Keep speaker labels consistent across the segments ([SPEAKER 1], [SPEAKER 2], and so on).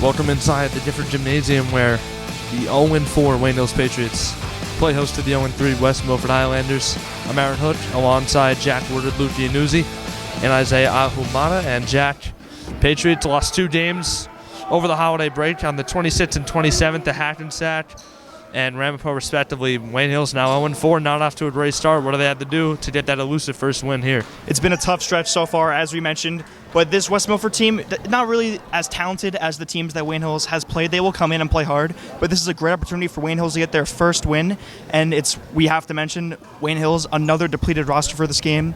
[SPEAKER 1] Welcome inside the different gymnasium where the 0-4 Wayne Hills Patriots play host to the 0-3 West Milford Highlanders. I'm Aaron Hook alongside Jack Woodard, Luca, Yanuzzi, and Isaiah Ahumada. And Jack, Patriots lost 2 games over the holiday break on the 26th and 27th to Hackensack and Ramapo respectively. Wayne Hills now 0-4, not off to a great start. What do they have to do to get that elusive first win here?
[SPEAKER 2] It's been a tough stretch so far, as we mentioned, but this West Milford team, not really as talented as the teams that Wayne Hills has played. They will come in and play hard, but this is a great opportunity for Wayne Hills to get their first win, and we have to mention Wayne Hills, another depleted roster for this game.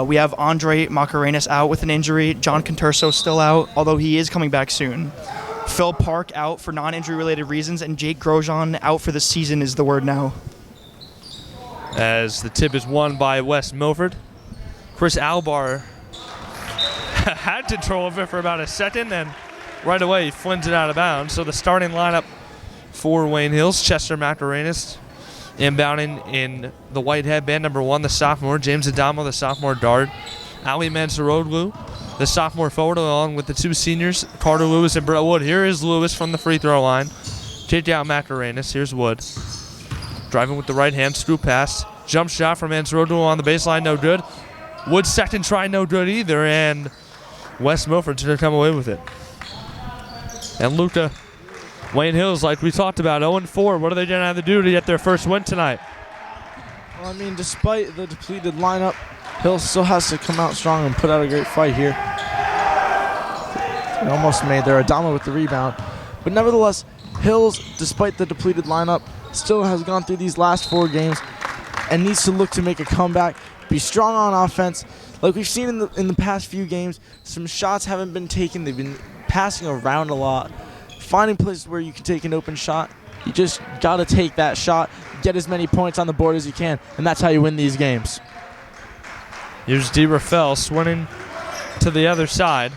[SPEAKER 2] We have Andre Macarenas out with an injury. John Conturso still out, although he is coming back soon. Phil Park out for non-injury related reasons, and Jake Grosjean out for the season is the word now.
[SPEAKER 1] As the tip is won by West Milford, Chris Albar had control of it for about a second, and right away he flings it out of bounds. So the starting lineup for Wayne Hills: Chester Macarenas inbounding in the white headband, number 1, the sophomore; James Adamo, the sophomore guard; Ali Mansouroglu, the sophomore forward, along with the 2 seniors, Carter Lewis and Brett Wood. Here is Lewis from the free throw line. Kicked out Macarenas. Here's Wood. Driving with the right hand, scoop pass. Jump shot from Mansouroglu on the baseline, no good. Wood's second try, no good either, and West Milford's going to come away with it. And Luca, Wayne Hills, like we talked about, 0-4. What are they going to have to do to get their first win tonight?
[SPEAKER 3] Well, I mean, despite the depleted lineup, Hills still has to come out strong and put out a great fight here. They almost made their Adama with the rebound. But nevertheless, Hills, despite the depleted lineup, still has gone through these last 4 games and needs to look to make a comeback, be strong on offense. Like we've seen in the past few games, some shots haven't been taken. They've been passing around a lot, finding places where you can take an open shot. You just got to take that shot, get as many points on the board as you can, and that's how you win these games.
[SPEAKER 1] Here's D. Rafael swinging to the other side.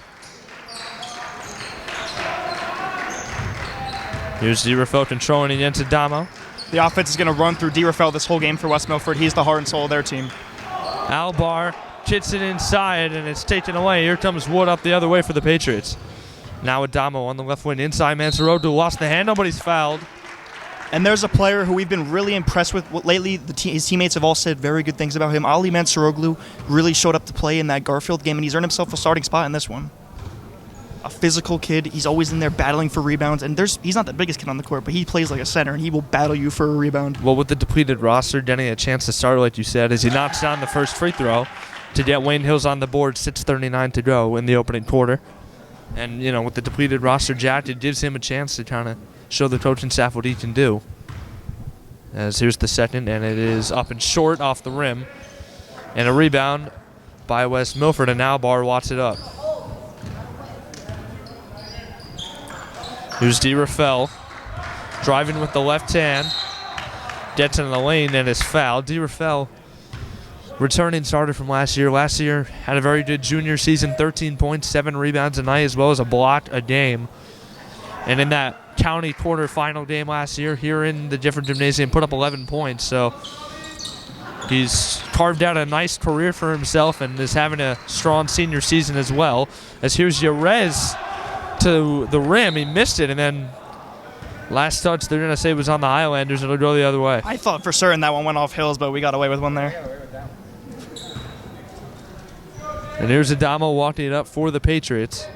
[SPEAKER 1] Here's D. Rafael controlling against Adamo.
[SPEAKER 2] The offense is going to run through D. Rafael this whole game for West Milford. He's the heart and soul of their team.
[SPEAKER 1] Albar kicks it inside, and it's taken away. Here comes Wood up the other way for the Patriots. Now Adamo on the left wing inside. Mansouroglu lost the handle, but he's fouled.
[SPEAKER 2] And there's a player who we've been really impressed with lately. His teammates have all said very good things about him. Ali Mansouroglu really showed up to play in that Garfield game, and he's earned himself a starting spot in this one. A physical kid. He's always in there battling for rebounds. And he's not the biggest kid on the court, but he plays like a center, and he will battle you for a rebound.
[SPEAKER 1] Well, with the depleted roster, getting a chance to start, like you said, as he knocks down the first free throw to get Wayne Hills on the board, 6:39 to go in the opening quarter. And, you know, with the depleted roster, Jack, it gives him a chance to kind of show the coaching staff what he can do. As here's the second, and it is up and short off the rim. And a rebound by West Milford, and now Barr wats it up. Here's D. Rafael driving with the left hand. Gets in the lane and is fouled. D. Rafael, returning starter from last year. Last year had a very good junior season, 13 points, 7 rebounds a night, as well as a block a game. And in that county quarterfinal game last year here in the different gymnasium, put up 11 points. So he's carved out a nice career for himself and is having a strong senior season as well. As here's Jerez to the rim. He missed it, and then last touch they're going to say was on the Highlanders, and it'll go the other way.
[SPEAKER 2] I thought for certain that one went off Hills, but we got away with one there.
[SPEAKER 1] And here's Adamo walking it up for the Patriots.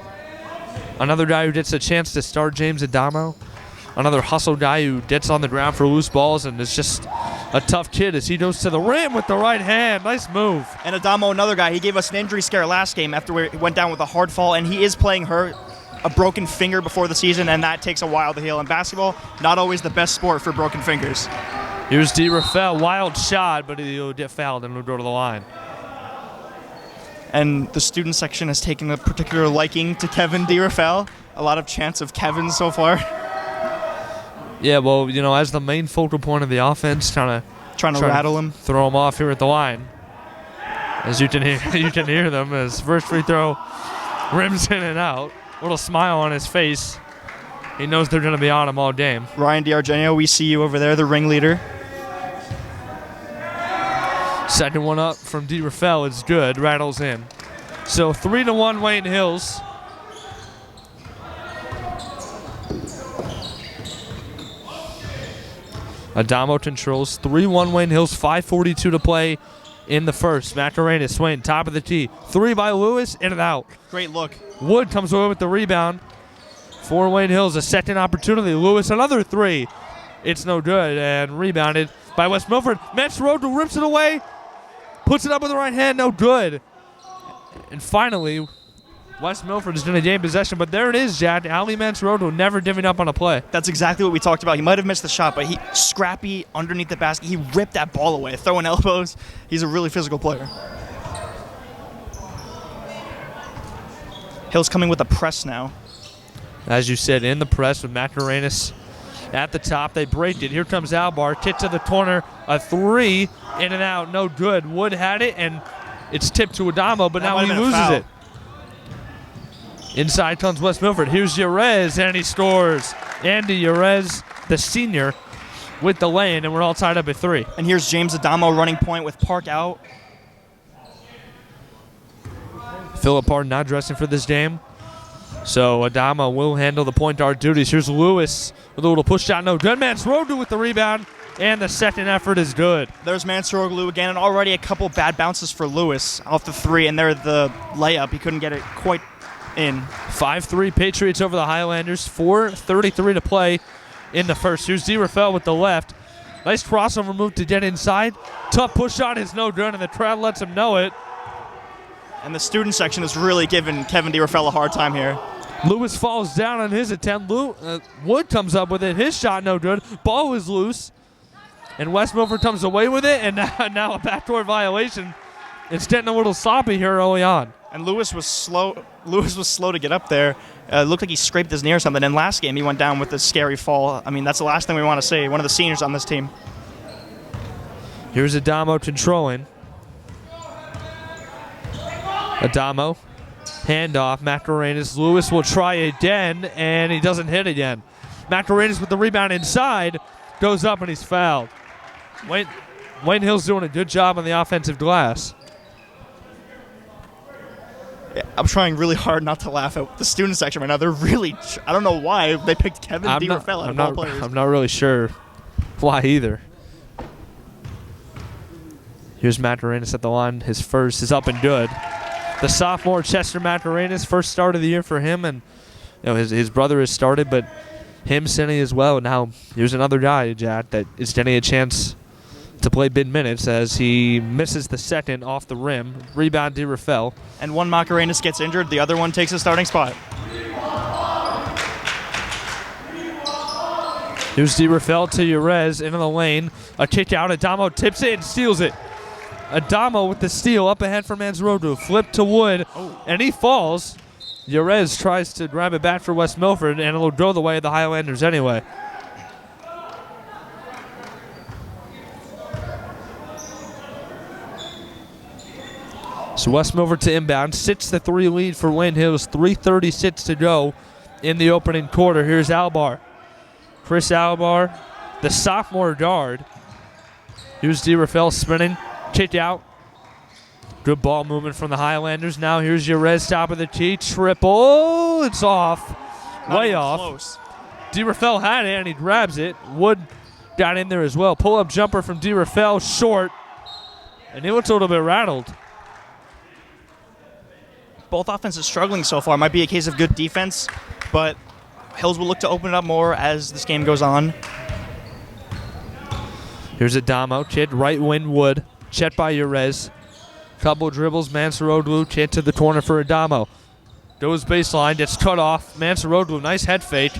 [SPEAKER 1] Another guy who gets a chance to start, James Adamo. Another hustle guy who gets on the ground for loose balls and is just a tough kid as he goes to the rim with the right hand. Nice move.
[SPEAKER 2] And Adamo, another guy, he gave us an injury scare last game after he went down with a hard fall, and he is playing hurt. A broken finger before the season, and that takes a while to heal. In basketball, not always the best sport for broken fingers.
[SPEAKER 1] Here's D. Rafael, wild shot, but he'll get fouled and he'll go to the line.
[SPEAKER 2] And the student section has taken a particular liking to Kevin D. Rafael. A lot of chants of Kevin so far.
[SPEAKER 1] Yeah, well, you know, as the main focal point of the offense, trying
[SPEAKER 2] to rattle him,
[SPEAKER 1] throw him off here at the line. As you can hear them as first free throw rims in and out. Little smile on his face. He knows they're going to be on him all game.
[SPEAKER 2] Ryan DiArgenio, we see you over there, the ringleader.
[SPEAKER 1] Second one up from D. Rafael is good. Rattles in. So 3-1 Wayne Hills. Adamo controls 3-1 Wayne Hills, 5:42 to play in the first. Macarena swing, top of the tee. 3 by Lewis, in and out.
[SPEAKER 2] Great look.
[SPEAKER 1] Wood comes away with the rebound for Wayne Hills. A second opportunity. Lewis, another 3. It's no good, and rebounded by West Milford. Mezza rips it away, puts it up with the right hand, no good. And finally, West Milford is going to gain possession, but there it is, Jack. Ali Mezza never giving up on a play.
[SPEAKER 2] That's exactly what we talked about. He might have missed the shot, but he scrappy underneath the basket. He ripped that ball away, throwing elbows. He's a really physical player. Hill's coming with a press now.
[SPEAKER 1] As you said, in the press with Macarenas at the top. They break it. Here comes Albar. Kick to the corner. A 3. In and out. No good. Wood had it, and it's tipped to Adamo, but now he loses it. Inside comes West Milford. Here's Jerez, and he scores. Andy Jerez, the senior, with the lane, and we're all tied up at 3.
[SPEAKER 2] And here's James Adamo running point with Park out.
[SPEAKER 1] Philip Parton not dressing for this game, so Adamo will handle the point guard duties. Here's Lewis with a little push shot. No good. Mansroglu with the rebound, and the second effort is good.
[SPEAKER 2] There's Mansroglu again, and already a couple bad bounces for Lewis off the 3, and there the layup. He couldn't get it quite in.
[SPEAKER 1] 5-3 Patriots over the Highlanders. 4:33 to play in the first. Here's DeRafael with the left. Nice crossover move to get inside. Tough push shot is no good, and the crowd lets him know it.
[SPEAKER 2] And the student section is really giving Kevin DeRafael a hard time here.
[SPEAKER 1] Lewis falls down on his attempt. Wood comes up with it. His shot no good. Ball is loose. And West Milford comes away with it, and now a backdoor violation. It's getting a little sloppy here early on.
[SPEAKER 2] And Lewis was slow to get up there. Looked like he scraped his knee or something. And last game he went down with a scary fall. I mean, that's the last thing we want to see. One of the seniors on this team.
[SPEAKER 1] Here's Adamo controlling. Adamo, handoff, Macarenas. Lewis will try again, and he doesn't hit again. Macarenas with the rebound inside, goes up, and he's fouled. Wayne Hill's doing a good job on the offensive glass.
[SPEAKER 2] Yeah, I'm trying really hard not to laugh at the student section right now. They're really, I don't know why they picked Kevin DeRafael out of all players.
[SPEAKER 1] I'm not really sure why either. Here's Macarenas at the line. His first is up and good. The sophomore Chester Macarenas, first start of the year for him, and his brother has started, but him sitting as well. Now here's another guy, Jack, that is getting a chance to play big minutes as he misses the second off the rim. Rebound DeRafael.
[SPEAKER 2] And one Macarenas gets injured, the other one takes a starting spot.
[SPEAKER 1] Here's DeRafael to Jerez into the lane. A kick out. Adamo tips it and steals it. Adamo with the steal up ahead for Mansroglu. Flip to Wood, and he falls. Jerez tries to grab it back for West Milford, and it'll go the way of the Highlanders anyway. So West Milford to inbound. 6-3 lead for Wayne Hills. 3:36 to go in the opening quarter. Here's Albar. Chris Albar, the sophomore guard. Here's DeRafael spinning. Kick out. Good ball movement from the Highlanders. Now here's Jerez, top of the tee. Triple. It's off. Way off.
[SPEAKER 2] Close.
[SPEAKER 1] DeRafael had it, and he grabs it. Wood got in there as well. Pull-up jumper from DeRafael, short. And he looks a little bit rattled.
[SPEAKER 2] Both offenses struggling so far. Might be a case of good defense, but Hills will look to open it up more as this game goes on.
[SPEAKER 1] Here's Adamo. Kid, right wing Wood. Checked by Jerez. Couple dribbles. Mansroglu. Kid to the corner for Adamo. Goes baseline. Gets cut off. Mansroglu. Nice head fake.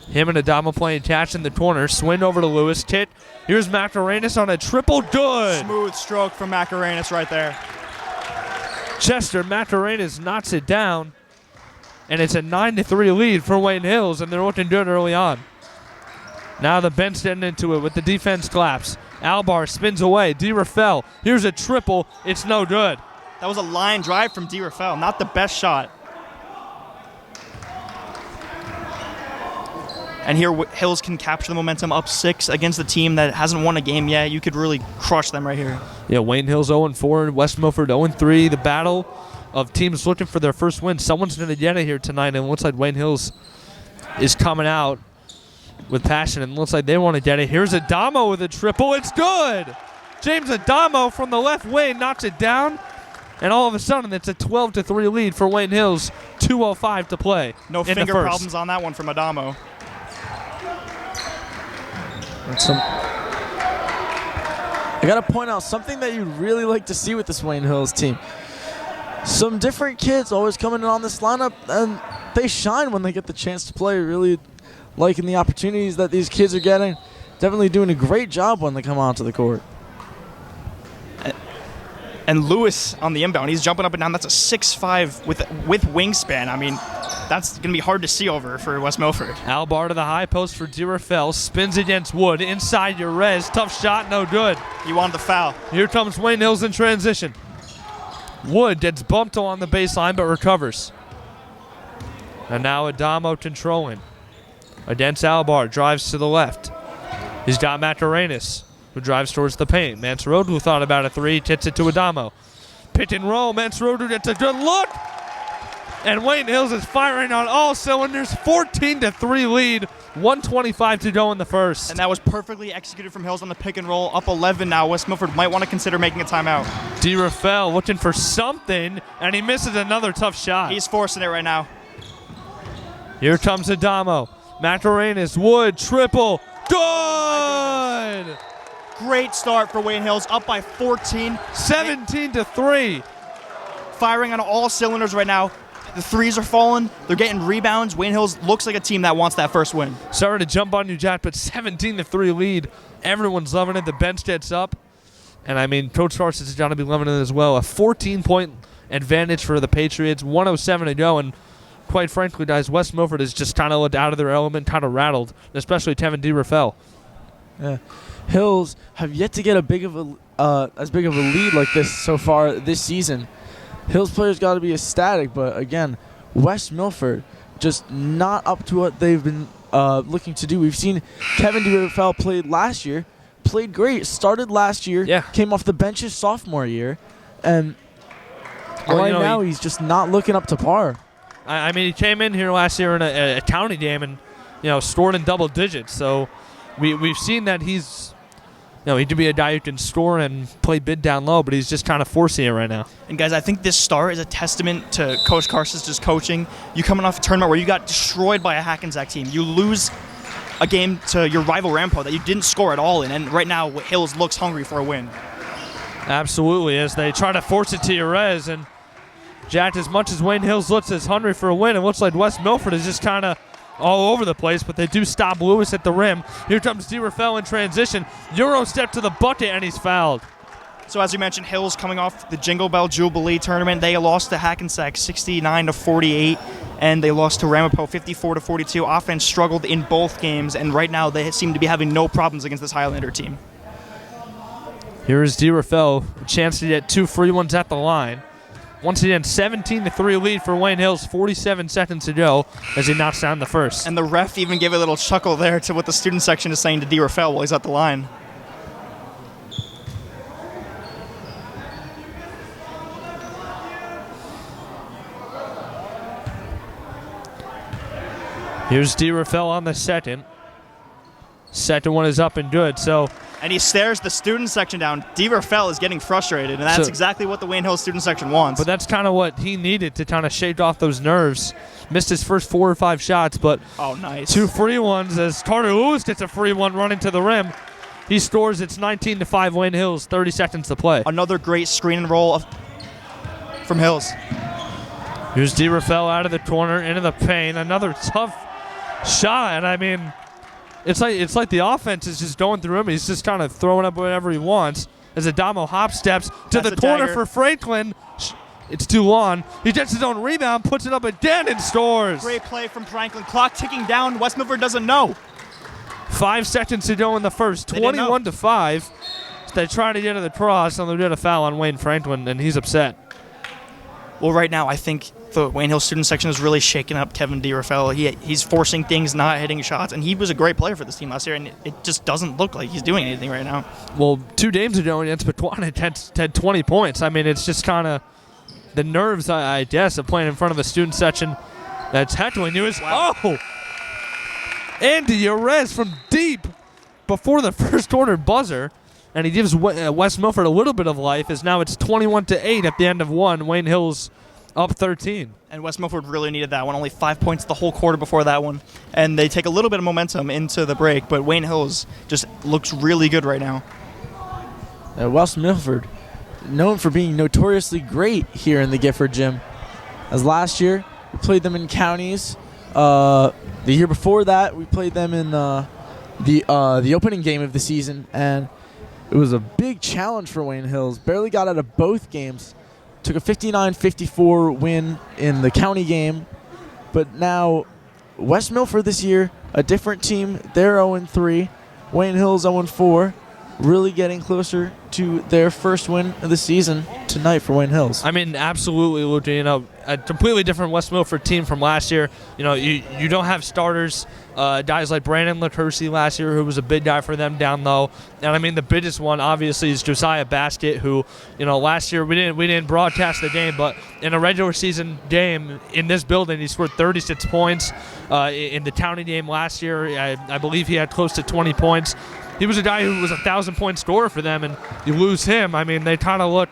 [SPEAKER 1] Him and Adamo playing catch in the corner. Swing over to Lewis. Kid. Here's Macarenas on a triple. Good.
[SPEAKER 2] Smooth stroke from Macarenas right there.
[SPEAKER 1] Chester Macarenas knocks it down. And it's a 9-3 lead for Wayne Hills, and they're looking good early on. Now the bench getting into it with the defense collapse. Albar spins away. DeRafael. Here's a triple. It's no good.
[SPEAKER 2] That was a line drive from DeRafael. Not the best shot. And here Hills can capture the momentum up 6 against the team that hasn't won a game yet. You could really crush them right here.
[SPEAKER 1] Yeah, Wayne Hills 0-4, West Milford 0-3. The battle of teams looking for their first win. Someone's going to get it here tonight, and it looks like Wayne Hills is coming out with passion, and looks like they want to get it. Here's Adamo with a triple. It's good. James Adamo from the left wing knocks it down, and all of a sudden it's a 12-3 lead for Wayne Hills. 2:05 to play.
[SPEAKER 2] No
[SPEAKER 1] in
[SPEAKER 2] finger
[SPEAKER 1] the first.
[SPEAKER 2] problems on that one from Adamo.
[SPEAKER 3] I got to point out something that you'd really like to see with this Wayne Hills team. Some different kids always coming in on this lineup, and they shine when they get the chance to play. Really liking the opportunities that these kids are getting. Definitely doing a great job when they come onto the court.
[SPEAKER 2] And Lewis on the inbound, he's jumping up and down. That's a 6'5" with wingspan. I mean, that's going to be hard to see over for West Milford.
[SPEAKER 1] Albar to the high post for Durafel. Spins against Wood. Inside Urez. Tough shot, no good.
[SPEAKER 2] He wanted the foul.
[SPEAKER 1] Here comes Wayne Hills in transition. Wood gets bumped on the baseline but recovers. And now Adamo controlling. Against Albar. Drives to the left. He's got Macarenas, who drives towards the paint. Mansarodu thought about a three, hits it to Adamo. Pick and roll, Mansarodu gets a good look. And Wayne Hills is firing on all cylinders. 14-3 lead, 1:25 to go in the first.
[SPEAKER 2] And that was perfectly executed from Hills on the pick and roll. Up 11 now. West Milford might want to consider making a timeout.
[SPEAKER 1] DeRafael looking for something, and he misses another tough shot.
[SPEAKER 2] He's forcing it right now.
[SPEAKER 1] Here comes Adamo. Macarenas, Wood, triple. Good!
[SPEAKER 2] Great start for Wayne Hills, up by 14.
[SPEAKER 1] 17-3.
[SPEAKER 2] Firing on all cylinders right now. The threes are falling. They're getting rebounds. Wayne Hills looks like a team that wants that first win.
[SPEAKER 1] Sorry to jump on you, Jack, but 17-3 lead. Everyone's loving it. The bench gets up. And, I mean, Coach Carson is going to be loving it as well. A 14-point advantage for the Patriots. 1:07 to go. And, quite frankly, guys, West Milford is just kind of looked out of their element, kind of rattled, especially Tevin DeRafael.
[SPEAKER 3] Yeah. Hills have yet to get as big of a lead like this so far this season. Hills players got to be ecstatic, but again, West Milford just not up to what they've been looking to do. We've seen Kevin DeRafael played last year, played great, started last year, came off the bench his sophomore year, and now he's just not looking up to par.
[SPEAKER 1] I mean, he came in here last year in a county game and, scored in double digits. So we've seen that he's, he could be a guy who can score and play bid down low, but he's just kind of forcing it right now.
[SPEAKER 2] And, guys, I think this start is a testament to Coach Carson's just coaching. You coming off a tournament where you got destroyed by a Hackensack team. You lose a game to your rival Rampo that you didn't score at all in, and right now Hills looks hungry for a win.
[SPEAKER 1] Absolutely, as they try to force it to Urez. And, Jack, as much as Wayne Hills looks as hungry for a win, it looks like West Milford is just kind of all over the place, but they do stop Lewis at the rim. Here comes DeRafael in transition. Euro step to the bucket, and he's fouled.
[SPEAKER 2] So as you mentioned, Hills coming off the Jingle Bell Jubilee tournament. They lost to Hackensack 69-48, and they lost to Ramapo 54-42. Offense struggled in both games, and right now they seem to be having no problems against this Highlander team.
[SPEAKER 1] Here is DeRafael, a chance to get 2 free ones at the line. Once again, 17-3 lead for Wayne Hills, 47 seconds to go as he knocks down the first.
[SPEAKER 2] And the ref even gave a little chuckle there to what the student section is saying to DeRafael while he's at the line.
[SPEAKER 1] Here's DeRafael on the second. Second one is up and good, so...
[SPEAKER 2] And he stares the student section down. DeRafael is getting frustrated, and that's exactly what the Wayne Hills student section wants.
[SPEAKER 1] But that's kind of what he needed to kind of shake off those nerves. Missed his first 4 or 5 shots, but
[SPEAKER 2] nice.
[SPEAKER 1] 2 free ones as Carter Lewis gets a free one running to the rim. He scores. It's 19-5 Wayne Hills, 30 seconds to play.
[SPEAKER 2] Another great screen and roll from Hills.
[SPEAKER 1] Here's DeRafael out of the corner, into the paint. Another tough shot, and I mean... It's like the offense is just going through him. He's just kind of throwing up whatever he wants. As Adamo hop steps to the corner for Franklin. It's too long. He gets his own rebound, puts it up again, and scores.
[SPEAKER 2] Great play from Franklin. Clock ticking down. West Milford doesn't know.
[SPEAKER 1] 5 seconds to go in the first. 21-5. They try to get to the cross, and they get a foul on Wayne Franklin, and he's upset.
[SPEAKER 2] Well, right now, I think the Wayne Hills student section is really shaking up Kevin DeRafael. He's forcing things, not hitting shots, and he was a great player for this team last year, and it just doesn't look like he's doing anything right now.
[SPEAKER 1] Well, 2 games ago against Pequannock, had 20 points. I mean, it's just kind of the nerves, I guess, of playing in front of a student section that's heckling you. Andy Yerez from deep before the first quarter buzzer. And he gives West Milford a little bit of life, as now it's 21-8 at the end of one. Wayne Hills up 13.
[SPEAKER 2] And West Milford really needed that one. Only 5 points the whole quarter before that one. And they take a little bit of momentum into the break, but Wayne Hills just looks really good right now.
[SPEAKER 3] West Milford, known for being notoriously great here in the Gifford Gym. As last year, we played them in counties. The year before that, we played them in the opening game of the season, and it was a big challenge for Wayne Hills. Barely got out of both games. Took a 59-54 win in the county game. But now, West Milford this year, a different team. They're 0-3. Wayne Hills 0-4. Really getting closer to their first win of the season tonight for Wayne Hills.
[SPEAKER 1] I mean, absolutely, Luca. You know, a completely different West Milford team from last year. You know, you don't have starters. Guys like Brandon LaCursey last year, who was a big guy for them down low. And I mean, the biggest one obviously is Josiah Basket, who, you know, last year we didn't broadcast the game, but in a regular season game in this building, he scored 36 points. In the county game last year, I believe he had close to 20 points. He was a guy who was a 1,000-point scorer for them, and you lose him. I mean, they kind of look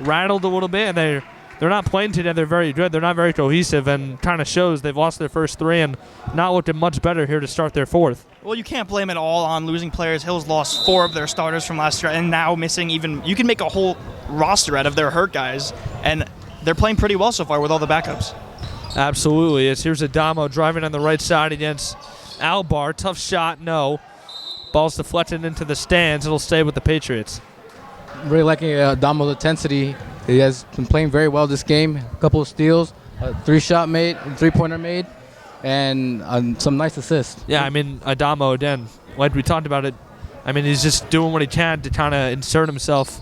[SPEAKER 1] rattled a little bit, and they're not playing together very good. They're not very cohesive, and kind of shows. They've lost their first three and not looking much better here to start their fourth.
[SPEAKER 2] Well, you can't blame it all on losing players. Hills lost 4 of their starters from last year, and now missing even. You can make a whole roster out of their hurt guys, and they're playing pretty well so far with all the backups.
[SPEAKER 1] Absolutely. Here's Adamo driving on the right side against Albar. Tough shot, no. Ball's deflected into the stands. It'll stay with the Patriots.
[SPEAKER 4] Really liking Damo's intensity. He has been playing very well this game. A couple of steals, a 3-shot made, a 3-pointer made, and some nice assists.
[SPEAKER 1] Yeah, I mean, Adamo, again, like we talked about it, I mean, he's just doing what he can to kind of insert himself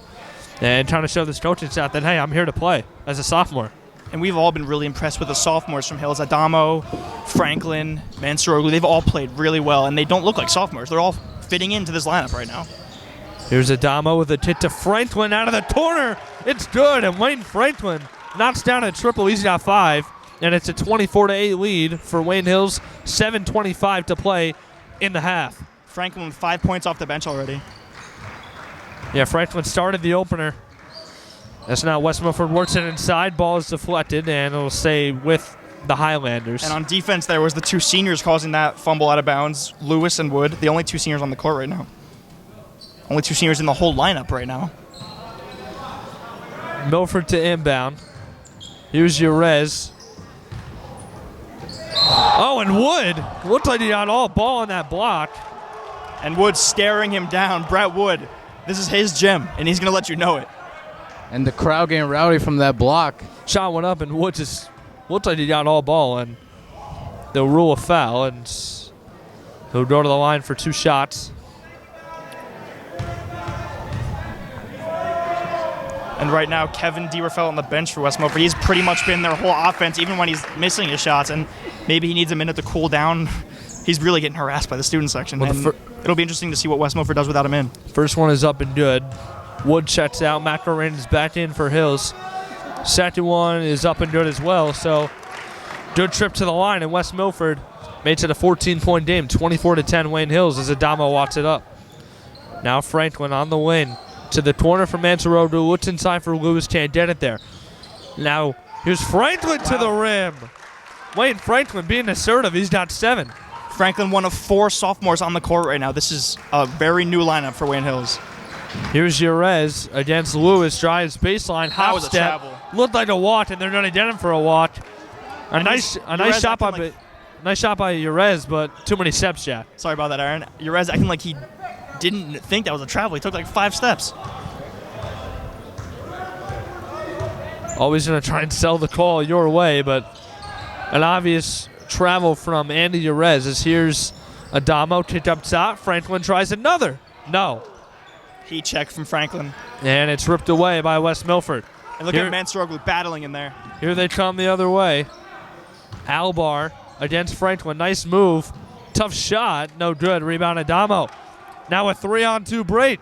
[SPEAKER 1] and trying to show this coaching staff that, hey, I'm here to play as a sophomore.
[SPEAKER 2] And we've all been really impressed with the sophomores from Hills. Adamo, Franklin, Mansoroglu, they've all played really well, and they don't look like sophomores. They're all fitting into this lineup right now.
[SPEAKER 1] Here's Adamo with a hit to Franklin out of the corner. It's good, and Wayne Franklin knocks down a triple. He's got 5, and it's a 24-8 lead for Wayne Hills. 7:25 to play in the half.
[SPEAKER 2] Franklin with 5 points off the bench already.
[SPEAKER 1] Yeah, Franklin started the opener. That's now West Milford works it inside. Ball is deflected, and it'll stay with the Highlanders.
[SPEAKER 2] And on defense, there was the 2 seniors causing that fumble out of bounds, Lewis and Wood. The only 2 seniors on the court right now. Only 2 seniors in the whole lineup right now.
[SPEAKER 1] Milford to inbound. Here's Yerez. Oh, and Wood. Looked like he got all ball on that block.
[SPEAKER 2] And Wood staring him down. Brett Wood, this is his gym, and he's going to let you know it.
[SPEAKER 4] And the crowd getting rowdy from that block.
[SPEAKER 1] Shot went up, and Wood just looked like he got all ball, and they'll rule a foul, and he'll go to the line for 2 shots.
[SPEAKER 2] And right now, Kevin Dierfeld on the bench for West Milford. He's pretty much been their whole offense, even when he's missing his shots, and maybe he needs a minute to cool down. He's really getting harassed by the student section,
[SPEAKER 1] well,
[SPEAKER 2] and it'll be interesting to see what West Milford does without him in.
[SPEAKER 1] First one is up and good. Wood checks out. McElrain is back in for Hills. Second one is up and good as well, so good trip to the line, and West Milford makes it a 14-point game, 24-10 Wayne Hills as Adamo walks it up. Now Franklin on the wing. To the corner for Mansoroglu, looks inside for Lewis, can't get it there. Now, here's Franklin to the rim. Wayne Franklin being assertive, he's got 7.
[SPEAKER 2] Franklin, one of 4 sophomores on the court right now. This is a very new lineup for Wayne Hills.
[SPEAKER 1] Here's Yerez against Lewis, drives baseline, hop
[SPEAKER 2] was a
[SPEAKER 1] step.
[SPEAKER 2] travel.
[SPEAKER 1] Looked like a walk, and they're going to get him for a walk. A nice shot by Yerez, but too many steps, Jack.
[SPEAKER 2] Sorry about that, Aaron. Yerez acting like he didn't think that was a travel. He took like 5 steps.
[SPEAKER 1] Always going to try and sell the call your way, but an obvious travel from Andy Yerez as here's Adamo kicked up top. Franklin tries another. No.
[SPEAKER 2] Heat check from Franklin.
[SPEAKER 1] And it's ripped away by West Milford.
[SPEAKER 2] And look at Mansoroglu battling in there.
[SPEAKER 1] Here they come the other way. Albar against Franklin. Nice move. Tough shot. No good. Rebound Adamo. Now a 3-on-2 break.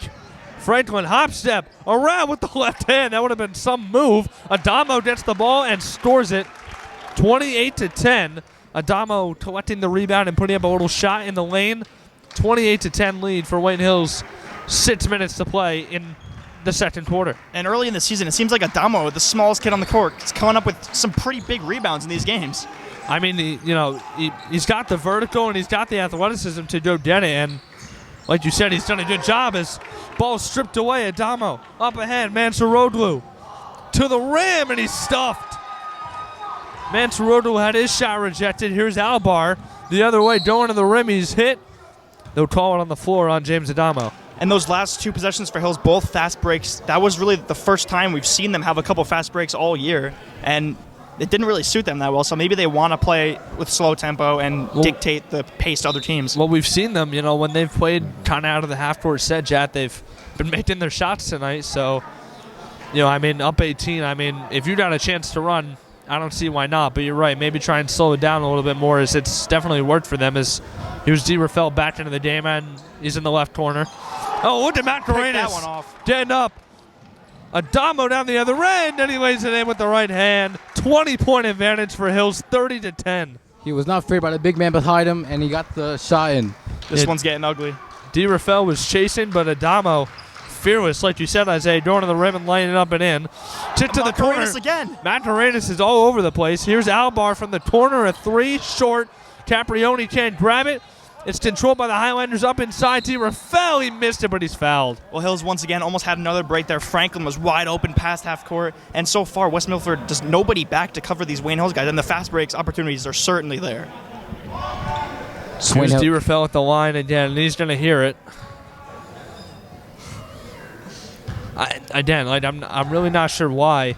[SPEAKER 1] Franklin hop step around with the left hand. That would have been some move. Adamo gets the ball and scores it. 28-10. Adamo collecting the rebound and putting up a little shot in the lane. 28-10 lead for Wayne Hills. 6 minutes to play in the second quarter.
[SPEAKER 2] And early in the season, it seems like Adamo, the smallest kid on the court, is coming up with some pretty big rebounds in these games.
[SPEAKER 1] I mean, he's got the vertical and he's got the athleticism to go get it. And like you said, he's done a good job as ball stripped away. Adamo up ahead. Mansouroglu to the rim, and he's stuffed. Mansouroglu had his shot rejected. Here's Albar the other way, going to the rim. He's hit. They'll call it on the floor on James Adamo.
[SPEAKER 2] And those last 2 possessions for Hills, both fast breaks. That was really the first time we've seen them have a couple fast breaks all year. And it didn't really suit them that well, so maybe they want to play with slow tempo and dictate the pace to other teams.
[SPEAKER 1] Well, we've seen them, when they've played kind of out of the half-court set, Jat, they've been making their shots tonight. So, up 18, if you got a chance to run, I don't see why not. But you're right, maybe try and slow it down a little bit more, as it's definitely worked for them. As here's DeRafael back into the game, and he's in the left corner. Oh, look at Macarenas.
[SPEAKER 2] That one off.
[SPEAKER 1] Dead up. Adamo down the other end, and he lays it in with the right hand. 20-point advantage for Hills, 30-10.
[SPEAKER 4] He was not feared by the big man behind him, and he got the shot in.
[SPEAKER 2] This one's getting ugly.
[SPEAKER 1] DeRafael was chasing, but Adamo, fearless, like you said, Isaiah, going to the rim and laying it up and in. Tip to the corner.
[SPEAKER 2] Again.
[SPEAKER 1] Macarenas is all over the place. Here's Albar from the corner, a 3, short. Caprioni can't grab it. It's controlled by the Highlanders up inside. DeRafael, he missed it, but he's fouled.
[SPEAKER 2] Well, Hills once again almost had another break there. Franklin was wide open past half court. And so far, West Milford does nobody back to cover these Wayne Hills guys. And the fast breaks opportunities are certainly there.
[SPEAKER 1] Here's DeRafael at the line again, and he's going to hear it. I'm really not sure why.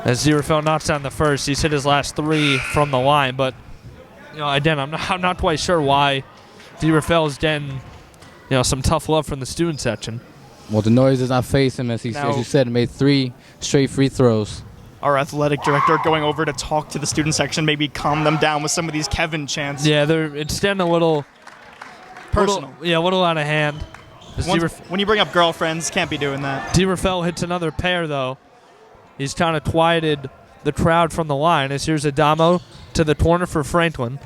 [SPEAKER 1] As DeRafael knocks down the first, he's hit his last 3 from the line, but I'm not quite sure why DeRafael is getting some tough love from the student section.
[SPEAKER 4] Well, the noise does not face him, as you said, made 3 straight free throws.
[SPEAKER 2] Our athletic director going over to talk to the student section, maybe calm them down with some of these Kevin chants.
[SPEAKER 1] Yeah, it's getting a little
[SPEAKER 2] personal.
[SPEAKER 1] A little out of hand.
[SPEAKER 2] When you bring up girlfriends, can't be doing that.
[SPEAKER 1] DeRafael hits another pair, though. He's kind of quieted the crowd from the line, as here's Adamo to the corner for Franklin.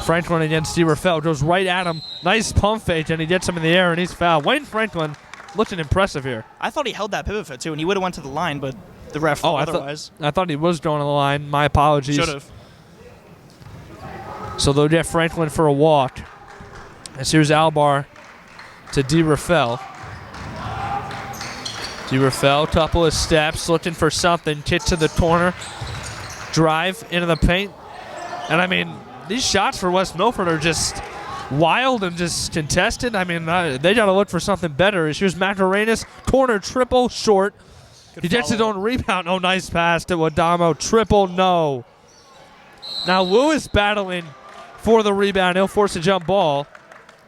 [SPEAKER 1] Franklin against DeRafael, goes right at him. Nice pump fake, and he gets him in the air, and he's fouled. Wayne Franklin looking impressive here.
[SPEAKER 2] I thought he held that pivot foot, too, and he would have went to the line, but the ref otherwise.
[SPEAKER 1] I thought he was going to the line. My apologies.
[SPEAKER 2] Should have.
[SPEAKER 1] So they'll get Franklin for a walk. As here's Albar to DeRafael. DeRafael, couple of steps, looking for something. Kick to the corner. Drive into the paint. And, these shots for West Milford are just wild and just contested. They got to look for something better. Here's Macarenas, corner triple, short. He gets his own rebound. Oh, nice pass to Adamo. Triple, no. Now Lewis battling for the rebound. He'll force a jump ball.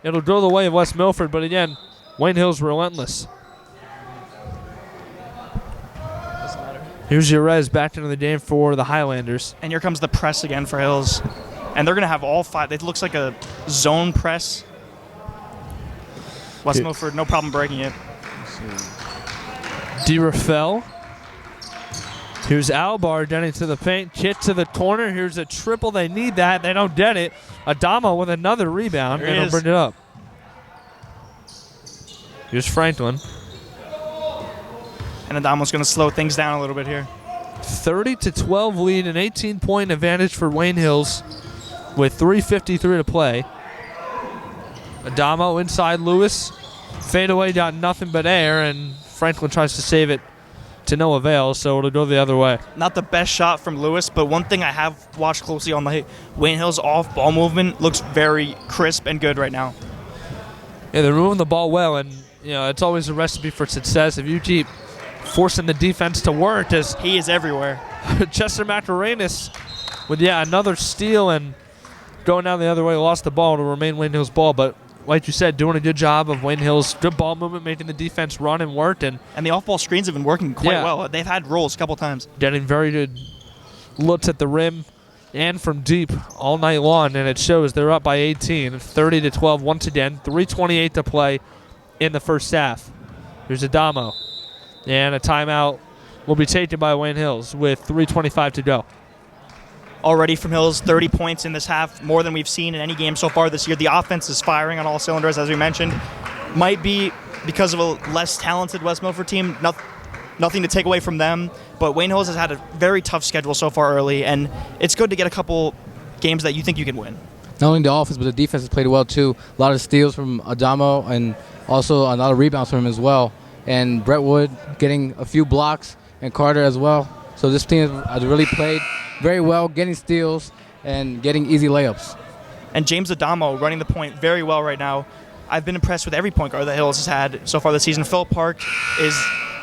[SPEAKER 1] It'll go the way of West Milford, but again, Wayne Hill's relentless. Here's Jerez back into the game for the Highlanders.
[SPEAKER 2] And here comes the press again for Hills. And they're going to have all 5. It looks like a zone press. West Milford, no problem breaking it.
[SPEAKER 1] DeRafael. Here's Albar getting to the paint. Kick to the corner. Here's a triple. They need that. They don't get it. Adamo with another rebound. And he'll bring it up. Here's Franklin.
[SPEAKER 2] And Adamo's going to slow things down a little bit here.
[SPEAKER 1] 30-12 lead, an 18-point advantage for Wayne Hills with 3:53 to play. Adamo inside Lewis. Fadeaway got nothing but air, and Franklin tries to save it to no avail, so it'll go the other way.
[SPEAKER 2] Not the best shot from Lewis, but one thing I have watched closely on the Wayne Hills off-ball movement looks very crisp and good right now.
[SPEAKER 1] Yeah, they're moving the ball well, and it's always a recipe for success. If you keep forcing the defense to work, as
[SPEAKER 2] he is everywhere.
[SPEAKER 1] Chester Macarenas with another steal and going down the other way, lost the ball to remain Wayne Hill's ball, but like you said, doing a good job of Wayne Hill's good ball movement, making the defense run and work, and
[SPEAKER 2] the off-ball screens have been working quite well. They've had rolls a couple times,
[SPEAKER 1] getting very good looks at the rim and from deep all night long, and it shows. They're up by 18, 30-12 once again, 3:28 to play in the first half. Here's Adamo. And a timeout will be taken by Wayne Hills with 3:25 to go.
[SPEAKER 2] Already from Hills, 30 points in this half, more than we've seen in any game so far this year. The offense is firing on all cylinders, as we mentioned. Might be because of a less talented West Milford team. Nothing to take away from them, but Wayne Hills has had a very tough schedule so far early, and it's good to get a couple games that you think you can win.
[SPEAKER 4] Not only the offense, but the defense has played well too. A lot of steals from Adamo and also a lot of rebounds from him as well. And Brett Wood getting a few blocks and Carter as well. So this team has really played very well, getting steals and getting easy layups.
[SPEAKER 2] And James Adamo running the point very well right now. I've been impressed with every point guard that Hills has had so far this season. Phil Park is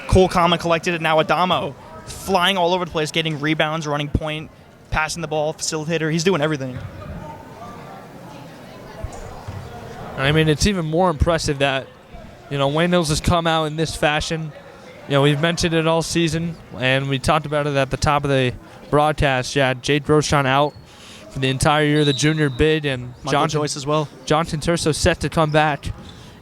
[SPEAKER 2] cool, calm, and collected, and now Adamo flying all over the place, getting rebounds, running point, passing the ball, facilitator. He's doing everything.
[SPEAKER 1] I mean, it's even more impressive that, Wayne Hills has come out in this fashion. We've mentioned it all season, and we talked about it at the top of the broadcast. Yeah, Jade Rochon out for the entire year, the junior bid, and
[SPEAKER 2] Michael Joyce as well.
[SPEAKER 1] Jonathan Terso set to come back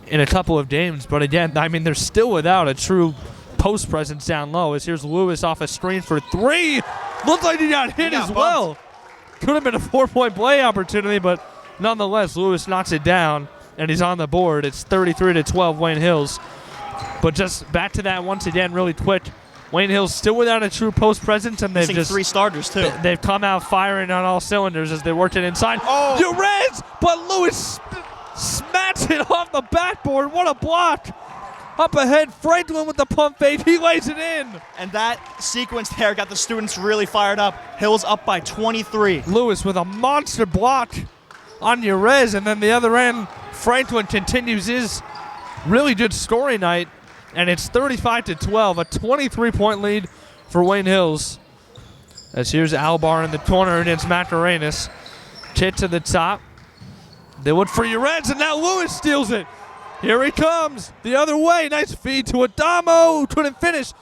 [SPEAKER 1] in a couple of games. But again, I mean, they're still without a true post presence down low. As here's Lewis off a screen for three. Looked like he got hit as well. Could have been a 4-point play opportunity, but nonetheless, Lewis knocks it down, and he's on the board. It's 33-12 Wayne Hills. But just back to that once again really quick. Wayne Hills still without a true post presence, and they've just
[SPEAKER 2] 3 starters too.
[SPEAKER 1] They've come out firing on all cylinders as they worked it inside.
[SPEAKER 2] Oh,
[SPEAKER 1] Urez, but Lewis smacks it off the backboard. What a block! Up ahead, Franklin with the pump fake. He lays it in.
[SPEAKER 2] And that sequence there got the students really fired up. Hills up by 23.
[SPEAKER 1] Lewis with a monster block on Urez, and then the other end, Franklin continues his really good scoring night, and it's 35-12, a 23-point lead for Wayne Hills. As here's Albar in the corner against Macarenas. Kit to the top. They look for Urez, and now Lewis steals it. Here he comes, the other way. Nice feed to Adamo. Couldn't finish.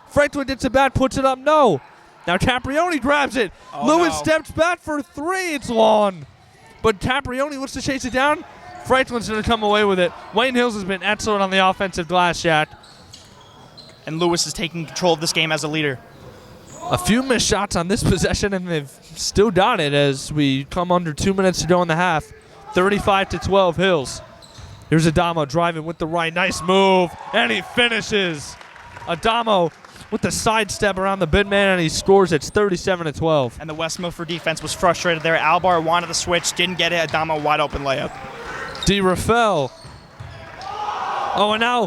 [SPEAKER 1] Franklin gets it back, puts it up. No. Now Caprioni grabs it. Lewis steps back for three. It's long. But Caprioni looks to chase it down. Franklin's going to come away with it. Wayne Hills has been excellent on the offensive glass, Jack.
[SPEAKER 2] And Lewis is taking control of this game as a leader.
[SPEAKER 1] A few missed shots on this possession, and they've still got it as we come under 2 minutes to go in the half. 35-12 Hills. Here's Adamo driving with the right. Nice move, and he finishes. Adamo with the sidestep around the big man, and he scores. It's 37-12.
[SPEAKER 2] And the West Milford defense was frustrated there. Albar wanted the switch, didn't get it. Adamo wide open layup.
[SPEAKER 1] D. Rafael. Oh, and now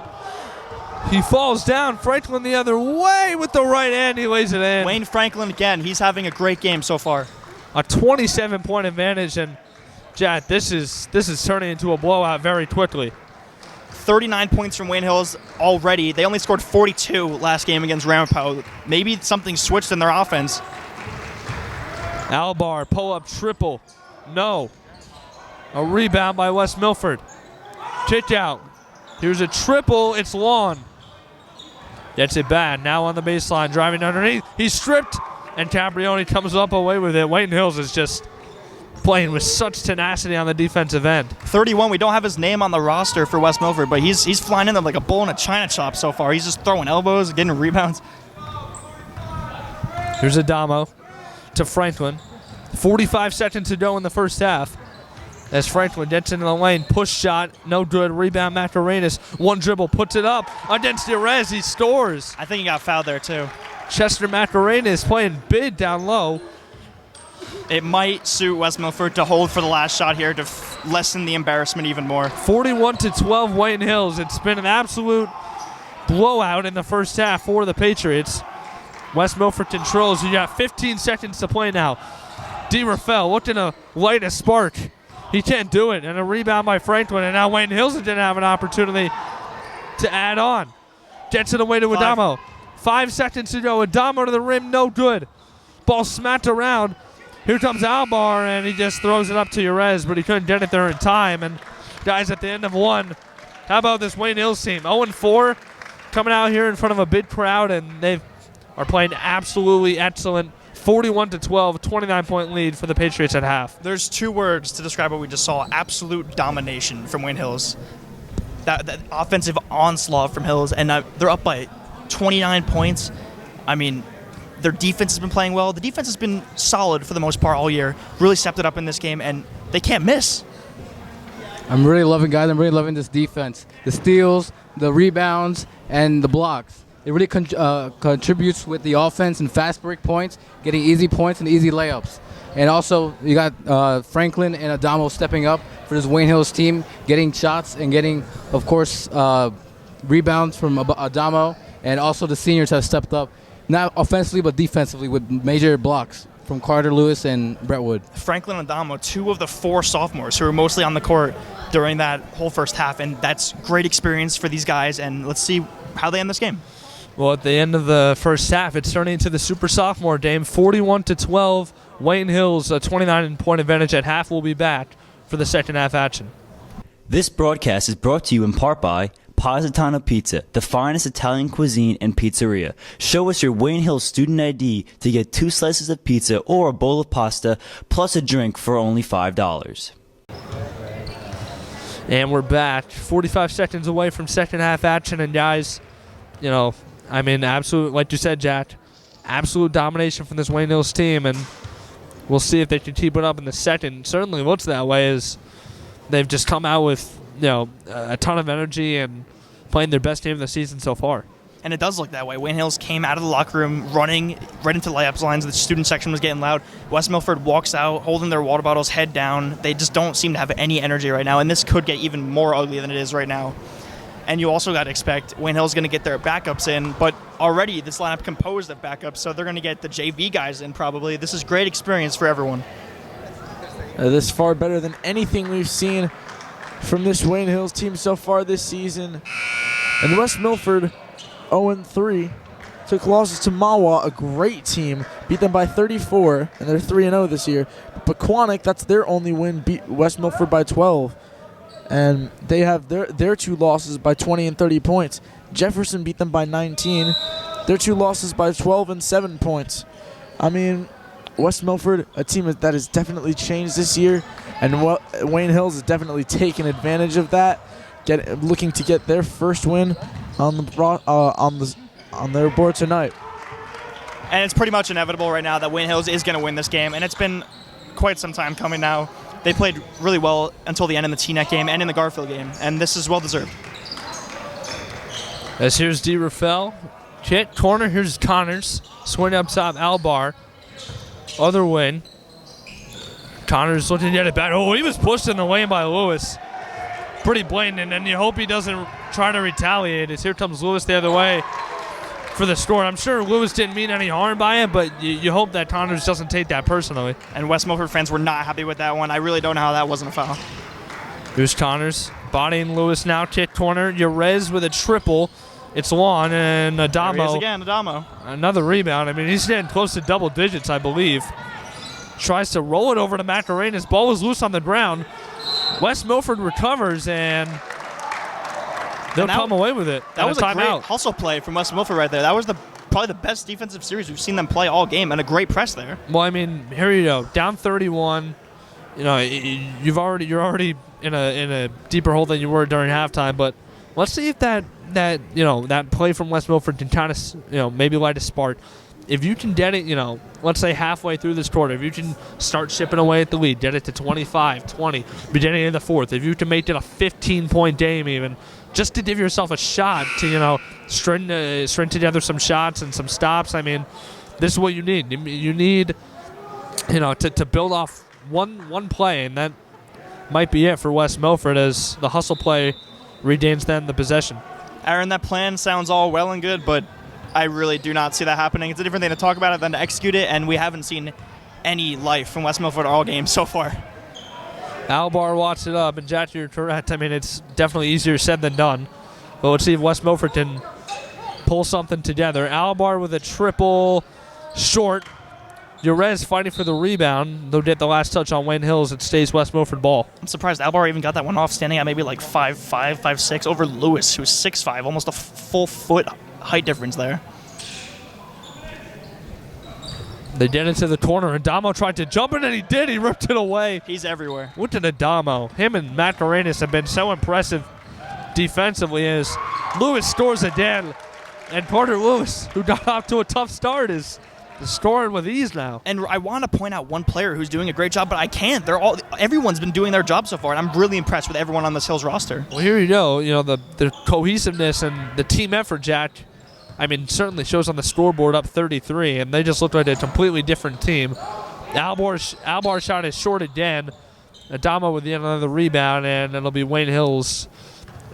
[SPEAKER 1] he falls down. Franklin the other way with the right hand. He lays it in.
[SPEAKER 2] Wayne Franklin again. He's having a great game so far.
[SPEAKER 1] A 27-point advantage, and Jack, this is turning into a blowout very quickly.
[SPEAKER 2] 39 points from Wayne Hills already. They only scored 42 last game against Ramapo. Maybe something switched in their offense.
[SPEAKER 1] Albar, pull-up triple. No. A rebound by West Milford. Kick out. Here's a triple. It's long. Gets it bad. Now on the baseline, driving underneath. He's stripped, and Caprioni comes up away with it. Wayne Hills is just playing with such tenacity on the defensive end.
[SPEAKER 2] 31. We don't have his name on the roster for West Milford, but he's flying in there like a bull in a china shop so far. He's just throwing elbows, getting rebounds.
[SPEAKER 1] Here's Adamo to Franklin. 45 seconds to go in the first half. As Franklin gets into the lane, push shot, no good. Rebound, Macarenas. One dribble, puts it up against Urez. He scores.
[SPEAKER 2] I think he got fouled there too.
[SPEAKER 1] Chester Macarenas playing big down low.
[SPEAKER 2] It might suit West Milford to hold for the last shot here to lessen the embarrassment even more.
[SPEAKER 1] 41-12 Wayne Hills. It's been an absolute blowout in the first half for the Patriots. West Milford controls. You got 15 seconds to play now. D. Rafael looking to light a spark. He can't do it. And a rebound by Franklin. And now Wayne Hills didn't have an opportunity to add on. Gets it away to Adamo. 5 seconds to go. Adamo to the rim. No good. Ball smacked around. Here comes Albar, and he just throws it up to Urez, but he couldn't get it there in time. And guys, at the end of one, how about this Wayne Hills team? 0-4, coming out here in front of a big crowd, and they are playing absolutely excellent. 41-12, 29-point lead for the Patriots at half.
[SPEAKER 2] There's 2 words to describe what we just saw. Absolute domination from Wayne Hills. That offensive onslaught from Hills, and they're up by 29 points. I mean, their defense has been playing well. The defense has been solid for the most part all year. Really stepped it up in this game, and they can't miss.
[SPEAKER 4] I'm really loving, guys. I'm really loving this defense. The steals, the rebounds, and the blocks. It really contributes with the offense and fast break points, getting easy points and easy layups. And also, you got Franklin and Adamo stepping up for this Wayne Hills team, getting shots and getting, of course, rebounds from Adamo. And also the seniors have stepped up, not offensively but defensively, with major blocks from Carter, Lewis, and Brentwood.
[SPEAKER 2] Franklin and Adamo, 2 of the 4 sophomores who were mostly on the court during that whole first half, and that's great experience for these guys, and let's see how they end this game.
[SPEAKER 1] Well, at the end of the first half, it's turning into the super sophomore game, 41-12. Wayne Hills, a 29-point advantage at half. Will be back for the second half action.
[SPEAKER 5] This broadcast is brought to you in part by Positano Pizza, the finest Italian cuisine and pizzeria. Show us your Wayne Hills student ID to get 2 slices of pizza or a bowl of pasta, plus a drink for only $5.
[SPEAKER 1] And we're back, 45 seconds away from second half action. And guys, you know, I mean, absolute, like you said, Jack, absolute domination from this Wayne Hills team, and we'll see if they can keep it up in the second. Certainly looks that way, as they've just come out with, you know, a ton of energy and playing their best game of the season so far.
[SPEAKER 2] And it does look that way. Wayne Hills came out of the locker room running right into layups lines. The student section was getting loud. West Milford walks out holding their water bottles, head down. They just don't seem to have any energy right now, and this could get even more ugly than it is right now. And you also got to expect Wayne Hill's going to get their backups in, but already this lineup composed of backups, so they're going to get the JV guys in probably. This is great experience for everyone.
[SPEAKER 3] This far better than anything we've seen from this Wayne Hills team so far this season. And West Milford, 0-3, took losses to Mawa, a great team, beat them by 34, and they're 3-0 this year. But Quantick, that's their only win, beat West Milford by 12. And they have their 2 losses by 20 and 30 points. Jefferson beat them by 19. Their 2 losses by 12 and 7 points. I mean, West Milford, a team that has definitely changed this year, and Wayne Hills has definitely taken advantage of that, looking to get their first win on their board tonight.
[SPEAKER 2] And it's pretty much inevitable right now that Wayne Hills is going to win this game, and it's been quite some time coming now. They played really well until the end in the T-Net game and in the Garfield game, and this is well-deserved.
[SPEAKER 1] As here's D. Rafael. Hit corner, here's Connors. Swing up top, Albar. Other wing. Connors looking to get it back. Oh, he was pushed in the lane by Lewis. Pretty blatant, and you hope he doesn't try to retaliate, as here comes Lewis the other way for the score. I'm sure Lewis didn't mean any harm by it, but you hope that Connors doesn't take that personally.
[SPEAKER 2] And West Milford fans were not happy with that one. I really don't know how that wasn't a foul.
[SPEAKER 1] Here's Connors bodying Lewis now. Kick corner. Yerez with a triple. It's long, and Adamo.
[SPEAKER 2] There he is again, Adamo.
[SPEAKER 1] Another rebound. I mean, he's getting close to double digits, I believe. Tries to roll it over to Macarena's. Ball was loose on the ground. West Milford recovers, and they'll come away with it.
[SPEAKER 2] That was a great
[SPEAKER 1] timeout.
[SPEAKER 2] hustle play from West Milford right there. That was probably the best defensive series we've seen them play all game, and a great press there.
[SPEAKER 1] Well, I mean, here you go, down 31. You know, you're already in a deeper hole than you were during halftime. But let's see if that play from West Milford can kind of maybe light a spark. If you can get it, let's say halfway through this quarter, if you can start chipping away at the lead, get it to 25, 20, beginning of the fourth, if you can make it a 15-point game even, just to give yourself a shot to, string together some shots and some stops. I mean, this is what you need. You need, to build off one play, and that might be it for West Milford as the hustle play regains then the possession.
[SPEAKER 2] Aaron, that plan sounds all well and good, but I really do not see that happening. It's a different thing to talk about it than to execute it, and we haven't seen any life from West Milford all game so far.
[SPEAKER 1] Albar watched it up, and Jack, you're correct. I mean, it's definitely easier said than done. But let's see if West Milford can pull something together. Albar with a triple, short. Yerez fighting for the rebound. They'll get the last touch on Wayne Hills. It stays West Milford ball.
[SPEAKER 2] I'm surprised Albar even got that one off, standing at maybe like 5'5", 5'6", over Lewis, who's 6'5", almost a full foot height difference there.
[SPEAKER 1] They get into the corner. Adamo tried to jump it, and he did. He ripped it away.
[SPEAKER 2] He's everywhere.
[SPEAKER 1] Look at Adamo. Him and Macarenas have been so impressive defensively as Lewis scores again. And Porter Lewis, who got off to a tough start, is scoring with ease now.
[SPEAKER 2] And I want to point out one player who's doing a great job, but I can't. Everyone's been doing their job so far, and I'm really impressed with everyone on this Hills roster.
[SPEAKER 1] Well, here you go. You know, the cohesiveness and the team effort, Jack, I mean, certainly shows on the scoreboard up 33, and they just look like a completely different team. Albar's shot is short again. Adamo with another rebound, and it'll be Wayne Hills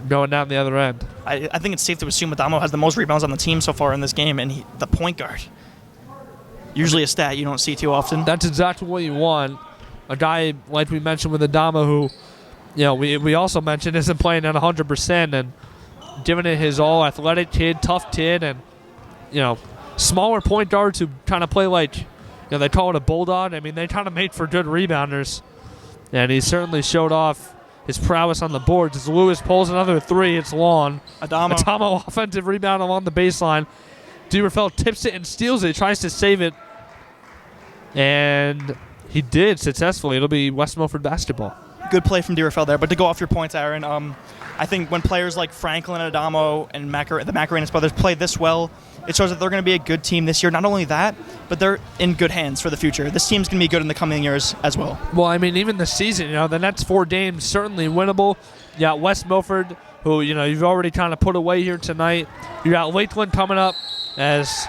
[SPEAKER 1] going down the other end.
[SPEAKER 2] I think it's safe to assume Adamo has the most rebounds on the team so far in this game, and the point guard. Usually a stat you don't see too often.
[SPEAKER 1] That's exactly what you want. A guy, like we mentioned with Adamo, who, you know, we also mentioned isn't playing at 100% and giving it his all. Athletic kid, tough kid, and, you know, smaller point guards who kind of play like, you know, they call it a bulldog. I mean, they kind of made for good rebounders. And he certainly showed off his prowess on the boards. As Lewis pulls another three, it's long. Adamo offensive rebound along the baseline. DeRafael tips it and steals it, tries to save it, and he did successfully. It'll be West Milford basketball.
[SPEAKER 2] Good play from DeRafael there, but to go off your points, Aaron, I think when players like Franklin, Adamo, and the Macarenas brothers play this well, it shows that they're going to be a good team this year. Not only that, but they're in good hands for the future. This team's going to be good in the coming years as well.
[SPEAKER 1] Well, I mean, even this season, you know, the next 4 games certainly winnable. You got West Milford, who, you know, you've already kind of put away here tonight. You got Lakeland coming up as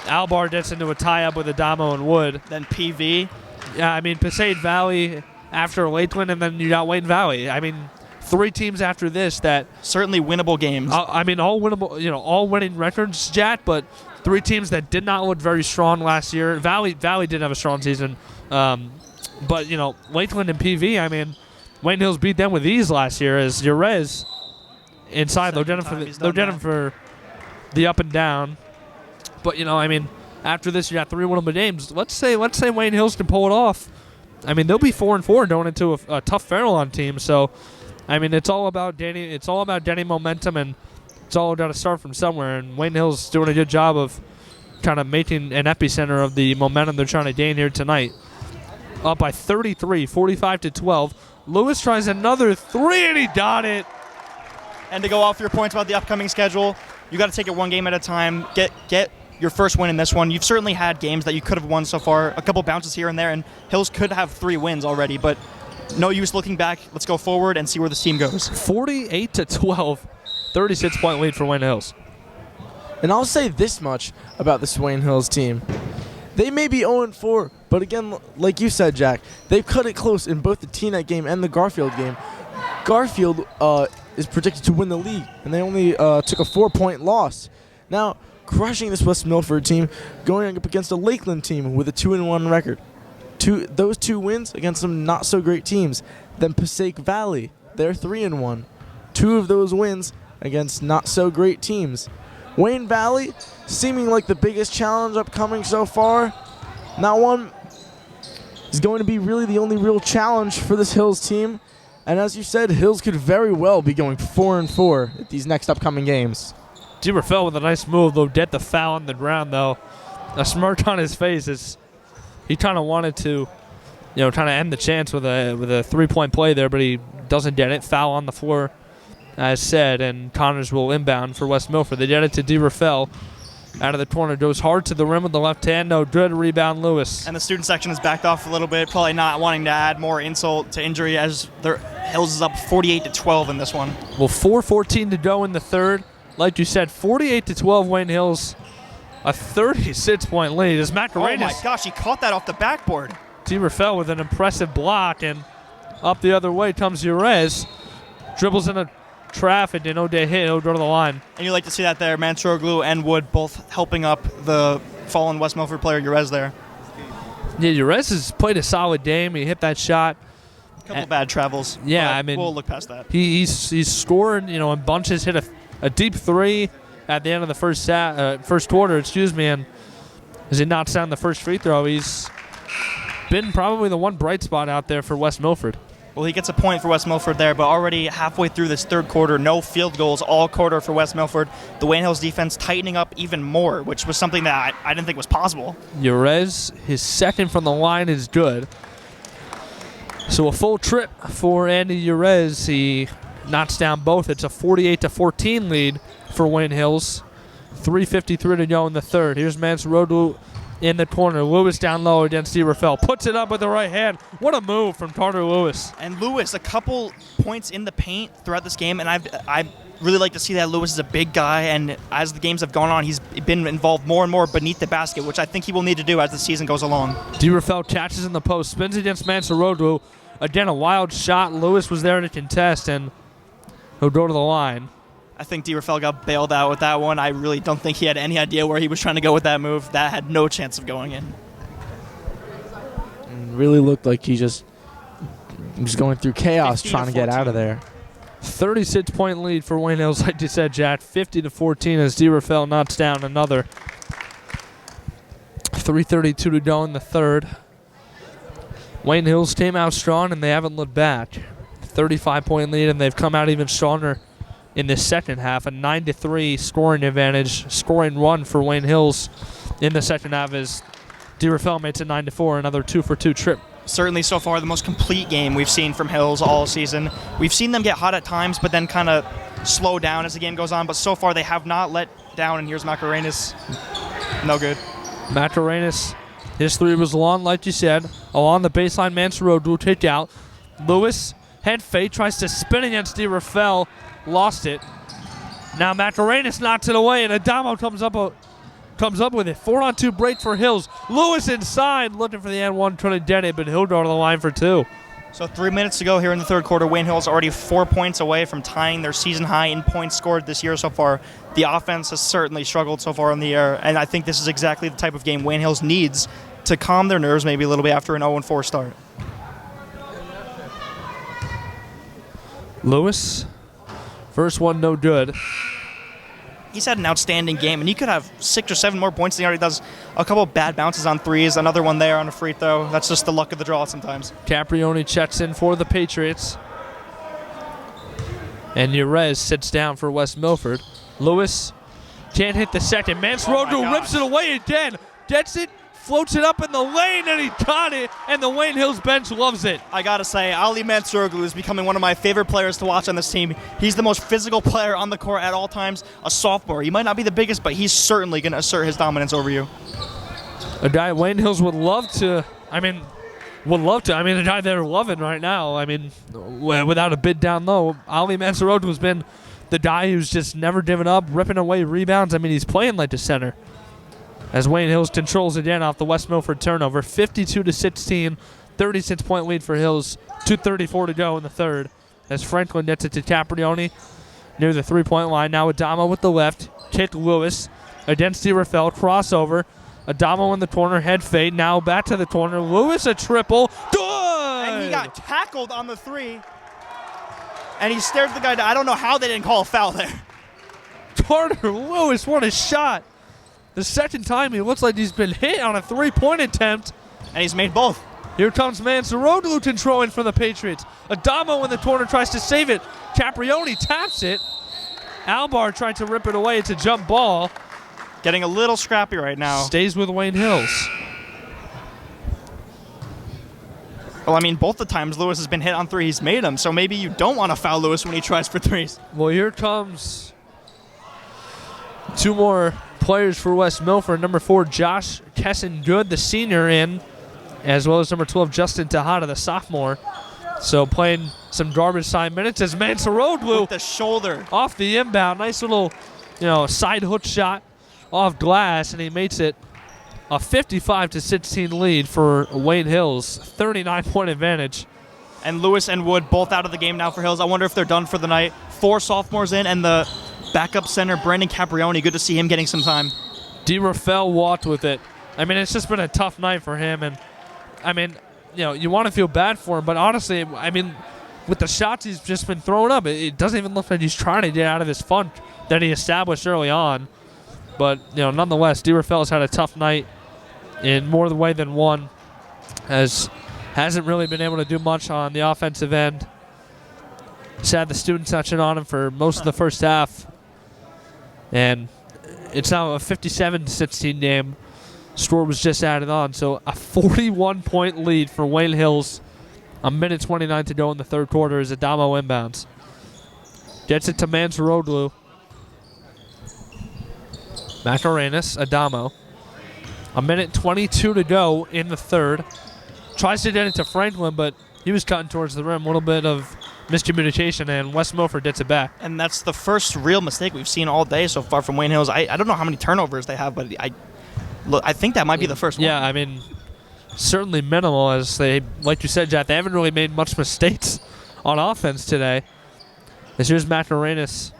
[SPEAKER 1] Albar gets into a tie-up with Adamo and Wood.
[SPEAKER 2] Then PV.
[SPEAKER 1] Yeah, I mean, Passaic Valley after Lakeland, and then you got Wayne Valley. I mean, 3 teams after this that
[SPEAKER 2] certainly winnable games.
[SPEAKER 1] I mean, all winnable, you know, all winning records, Jack. But 3 teams that did not look very strong last year. Valley did have a strong season, but you know, Lakeland and PV. I mean, Wayne Hills beat them with ease last year. As Jerez inside, they'll get him for the up and down. But, you know, I mean, after this, you got 3 winnable games. Let's say Wayne Hills can pull it off. I mean, they'll be 4-4 going into a tough Fairlawn team. So, I mean, it's all about getting momentum, and it's all got to start from somewhere. And Wayne Hills doing a good job of kind of making an epicenter of the momentum they're trying to gain here tonight. Up by 33, 45-12. Lewis tries another 3, and he got it.
[SPEAKER 2] And to go off your points about the upcoming schedule, you got to take it one game at a time. Get your first win in this one. You've certainly had games that you could have won so far, a couple bounces here and there, and Hills could have 3 wins already, but no use looking back. Let's go forward and see where the team goes.
[SPEAKER 1] 48-12, 36-point lead for Wayne Hills.
[SPEAKER 3] And I'll say this much about this Wayne Hills team. They may be 0-4, but again, like you said, Jack, they've cut it close in both the T-Net game and the Garfield game. Garfield is predicted to win the league, and they only took a 4-point loss. Now, crushing this West Milford team, going up against a Lakeland team with a 2-1 record. Those 2 wins against some not-so-great teams. Then Passaic Valley, they're 3-1. 2 of those wins against not-so-great teams. Wayne Valley, seeming like the biggest challenge upcoming so far. That one is going to be really the only real challenge for this Hills team. And as you said, Hills could very well be going 4-4 at these next upcoming games.
[SPEAKER 1] DeRafael with a nice move, though, get the foul on the ground, though. A smirk on his face is he kind of wanted to, you know, trying to end the chance with a 3-point play there, but he doesn't get it. Foul on the floor, as said, and Connors will inbound for West Milford. They get it to DeRafael. Out of the corner, goes hard to the rim with the left hand. No good. Rebound, Lewis.
[SPEAKER 2] And the student section is backed off a little bit, probably not wanting to add more insult to injury as their Hills is up 48-12 in this one.
[SPEAKER 1] Well, 4:14 to go in the third. Like you said, 48-12 Wayne Hills. A 36-point lead. As Macarenas.
[SPEAKER 2] Oh my gosh, he caught that off the backboard.
[SPEAKER 1] DeRafael with an impressive block, and up the other way comes Jerez. Dribbles in a traffic, and no day hit. He'll go to the line.
[SPEAKER 2] And you like to see that there. Mantroglu and Wood both helping up the fallen West Milford player, Jerez, there.
[SPEAKER 1] Yeah, Jerez has played a solid game. He hit that shot.
[SPEAKER 2] A couple bad travels.
[SPEAKER 1] Yeah, I mean,
[SPEAKER 2] we'll look past that.
[SPEAKER 1] He's scored, you know, in bunches. Hit a deep 3 at the end of the first quarter, and as he knocks down the first free throw, he's been probably the one bright spot out there for West Milford.
[SPEAKER 2] Well, he gets a point for West Milford there, but already halfway through this third quarter, no field goals all quarter for West Milford. The Wayne Hills defense tightening up even more, which was something that I didn't think was possible.
[SPEAKER 1] Jerez, his second from the line is good. So a full trip for Andy Jerez. He knocks down both. It's a 48-14 lead for Wayne Hills. 3:53 to go in the third. Here's Mansarodu in the corner. Lewis down low against Rafael. Puts it up with the right hand. What a move from Carter Lewis.
[SPEAKER 2] And Lewis, a couple points in the paint throughout this game, and I really like to see that. Lewis is a big guy, and as the games have gone on, he's been involved more and more beneath the basket, which I think he will need to do as the season goes along.
[SPEAKER 1] Rafael catches in the post, spins against Mansarodu. Again, a wild shot. Lewis was there to contest, and he'll go to the line.
[SPEAKER 2] I think Rafael got bailed out with that one. I really don't think he had any idea where he was trying to go with that move. That had no chance of going in.
[SPEAKER 3] And really looked like he was going through chaos trying to get out of there.
[SPEAKER 1] 36-point lead for Wayne Hills, like you said, Jack. 50-14 as Rafael knocks down another. 3:32 to go in the third. Wayne Hills came out strong, and they haven't looked back. 35-point lead, and they've come out even stronger in the second half. A 9-3 scoring advantage, scoring run for Wayne Hills in the second half as Rafael makes it 9-4, another 2-for-2 trip.
[SPEAKER 2] Certainly so far the most complete game we've seen from Hills all season. We've seen them get hot at times, but then kind of slow down as the game goes on. But so far they have not let down, and here's Macarenas. No good.
[SPEAKER 1] Macarenas, his three was long, like you said. Along the baseline, Mansarodu take out. Lewis, head fake, tries to spin against Rafael. Lost it. Now Macarenas knocks it away, and Adamo comes up with it. 4-on-2 break for Hills. Lewis inside, looking for the N1, trying to get it, but he'll go to the line for two.
[SPEAKER 2] So 3 minutes to go here in the third quarter. Wayne Hills already 4 points away from tying their season high in points scored this year so far. The offense has certainly struggled so far in the air, and I think this is exactly the type of game Wayne Hills needs to calm their nerves maybe a little bit after an 0-4 start.
[SPEAKER 1] Lewis, first one no good.
[SPEAKER 2] He's had an outstanding game, and he could have 6 or 7 more points than he already does. A couple bad bounces on threes, another one there on a free throw. That's just the luck of the draw sometimes.
[SPEAKER 1] Caprioni checks in for the Patriots. And Urez sits down for West Milford. Lewis can't hit the second. Mansarodu rips it away again. Gets it, floats it up in the lane, and he got it, and the Wayne Hills bench loves it.
[SPEAKER 2] I gotta say, Ali Mansarodu is becoming one of my favorite players to watch on this team. He's the most physical player on the court at all times. A sophomore. He might not be the biggest, but he's certainly going to assert his dominance over you.
[SPEAKER 1] A guy Wayne Hills would love to. The guy they're loving right now. Without a bid down low, Ali Mansarodu has been the guy who's just never given up, ripping away rebounds. He's playing like the center. As Wayne Hills controls again off the West Milford turnover. 52-16, 36-point lead for Hills. 2:34 to go in the third. As Franklin gets it to Caprioni near the three-point line. Now Adamo with the left. Kick Lewis against Rafael. Crossover. Adamo in the corner. Head fade. Now back to the corner. Lewis a triple. Good!
[SPEAKER 2] And he got tackled on the three. And he stared the guy down. I don't know how they didn't call a foul there.
[SPEAKER 1] Carter Lewis, what a shot. The second time he looks like he's been hit on a three-point attempt.
[SPEAKER 2] And he's made both.
[SPEAKER 1] Here comes Mansarodu controlling for the Patriots. Adamo in the corner tries to save it. Caprioni taps it. Albar tried to rip it away. It's a jump ball.
[SPEAKER 2] Getting a little scrappy right now.
[SPEAKER 1] Stays with Wayne Hills.
[SPEAKER 2] Well, both the times Lewis has been hit on three, he's made them. So maybe you don't want to foul Lewis when he tries for threes.
[SPEAKER 1] Well, here comes two more players for West Milford. Number 4, Josh Kesson-Good, the senior, in, as well as number 12, Justin Tejada, the sophomore. So playing some garbage time minutes as Mansarodu
[SPEAKER 2] with the shoulder
[SPEAKER 1] off the inbound. Nice little, side hook shot off glass, and he makes it a 55-16 lead for Wayne Hills. 39-point advantage.
[SPEAKER 2] And Lewis and Wood both out of the game now for Hills. I wonder if they're done for the night. 4 sophomores in, and the backup center, Brandon Caprioni. Good to see him getting some time.
[SPEAKER 1] Rafael walked with it. It's just been a tough night for him. And, you want to feel bad for him. But honestly, with the shots he's just been throwing up, it doesn't even look like he's trying to get out of this funk that he established early on. But, nonetheless, Rafael's had a tough night in more the way than one, as hasn't really been able to do much on the offensive end. He's had the student section on him for most of the first half. And it's now a 57-16 game. Score was just added on. So a 41-point lead for Wayne Hills. A minute 29 to go in the third quarter as Adamo inbounds. Gets it to Mansarodu. Macarenas, Adamo. A minute 22 to go in the third. Tries to get it to Franklin, but he was cutting towards the rim. A little bit of miscommunication, and West Milford gets it back.
[SPEAKER 2] And that's the first real mistake we've seen all day so far from Wayne Hills. I don't know how many turnovers they have, but I think that might be the first one.
[SPEAKER 1] Yeah, I mean, certainly minimal, as they, like you said, Jack, they haven't really made much mistakes on offense today. This here's Macarenas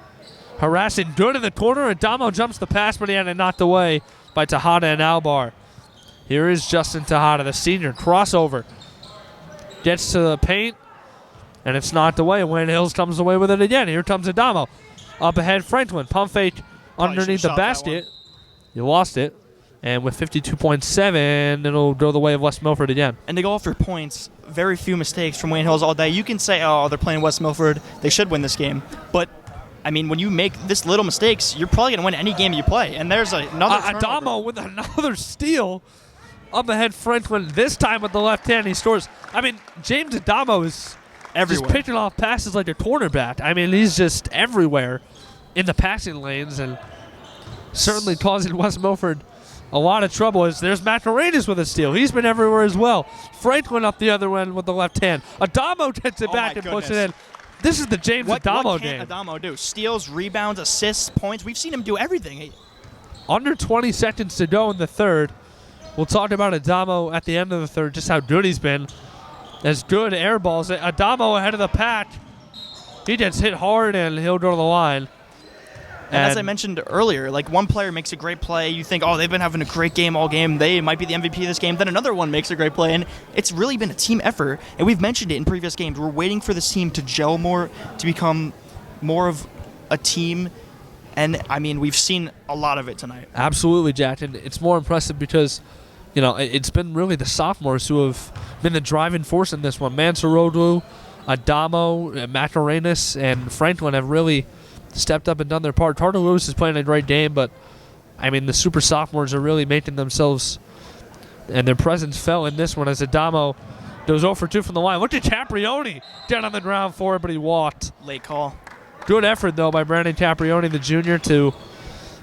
[SPEAKER 1] harassing good in the corner. Adamo jumps the pass, but he had it knocked away by Tejada and Albar. Here is Justin Tejada, the senior. Crossover. Gets to the paint, and it's knocked away. Wayne Hills comes away with it again. Here comes Adamo. Up ahead, Franklin. Pump fake underneath the basket. You lost it. And with 52.7, it'll go the way of West Milford again.
[SPEAKER 2] And to go after points, very few mistakes from Wayne Hills all day. You can say, oh, they're playing West Milford. They should win this game. But, I mean, when you make this little mistakes, you're probably going to win any game you play. And there's another turnover.
[SPEAKER 1] Adamo with another steal. Up ahead, Franklin, this time with the left hand. He scores. I mean, James Adamo is
[SPEAKER 2] everywhere,
[SPEAKER 1] just picking off passes like a cornerback. I mean, he's just everywhere in the passing lanes and certainly causing West Milford a lot of trouble. As there's Macarenas with a steal. He's been everywhere as well. Franklin up the other end with the left hand. Adamo gets it back and puts it in. This is the James Adamo game.
[SPEAKER 2] What can Adamo do? Steals, rebounds, assists, points. We've seen him do everything.
[SPEAKER 1] Under 20 seconds to go in the third. We'll talk about Adamo at the end of the third, just how good he's been. As good air balls. Adamo ahead of the pack. He gets hit hard, and he'll go to the line.
[SPEAKER 2] And as I mentioned earlier, like one player makes a great play. You think, oh, they've been having a great game all game. They might be the MVP of this game. Then another one makes a great play. And it's really been a team effort. And we've mentioned it in previous games. We're waiting for this team to gel more, to become more of a team. And, I mean, we've seen a lot of it tonight.
[SPEAKER 1] Absolutely, Jack. And it's more impressive because, you know, it's been really the sophomores who have been the driving force in this one. Mansorodlu, Adamo, Macarenas, and Franklin have really stepped up and done their part. Carlo Lewis is playing a great game, but, I mean, the super sophomores are really making themselves, and their presence fell in this one as Adamo goes 0 for 2 from the line. Look at Caprioni down on the ground for it, but he walked.
[SPEAKER 2] Late call.
[SPEAKER 1] Good effort, though, by Brandon Caprioni, the junior, to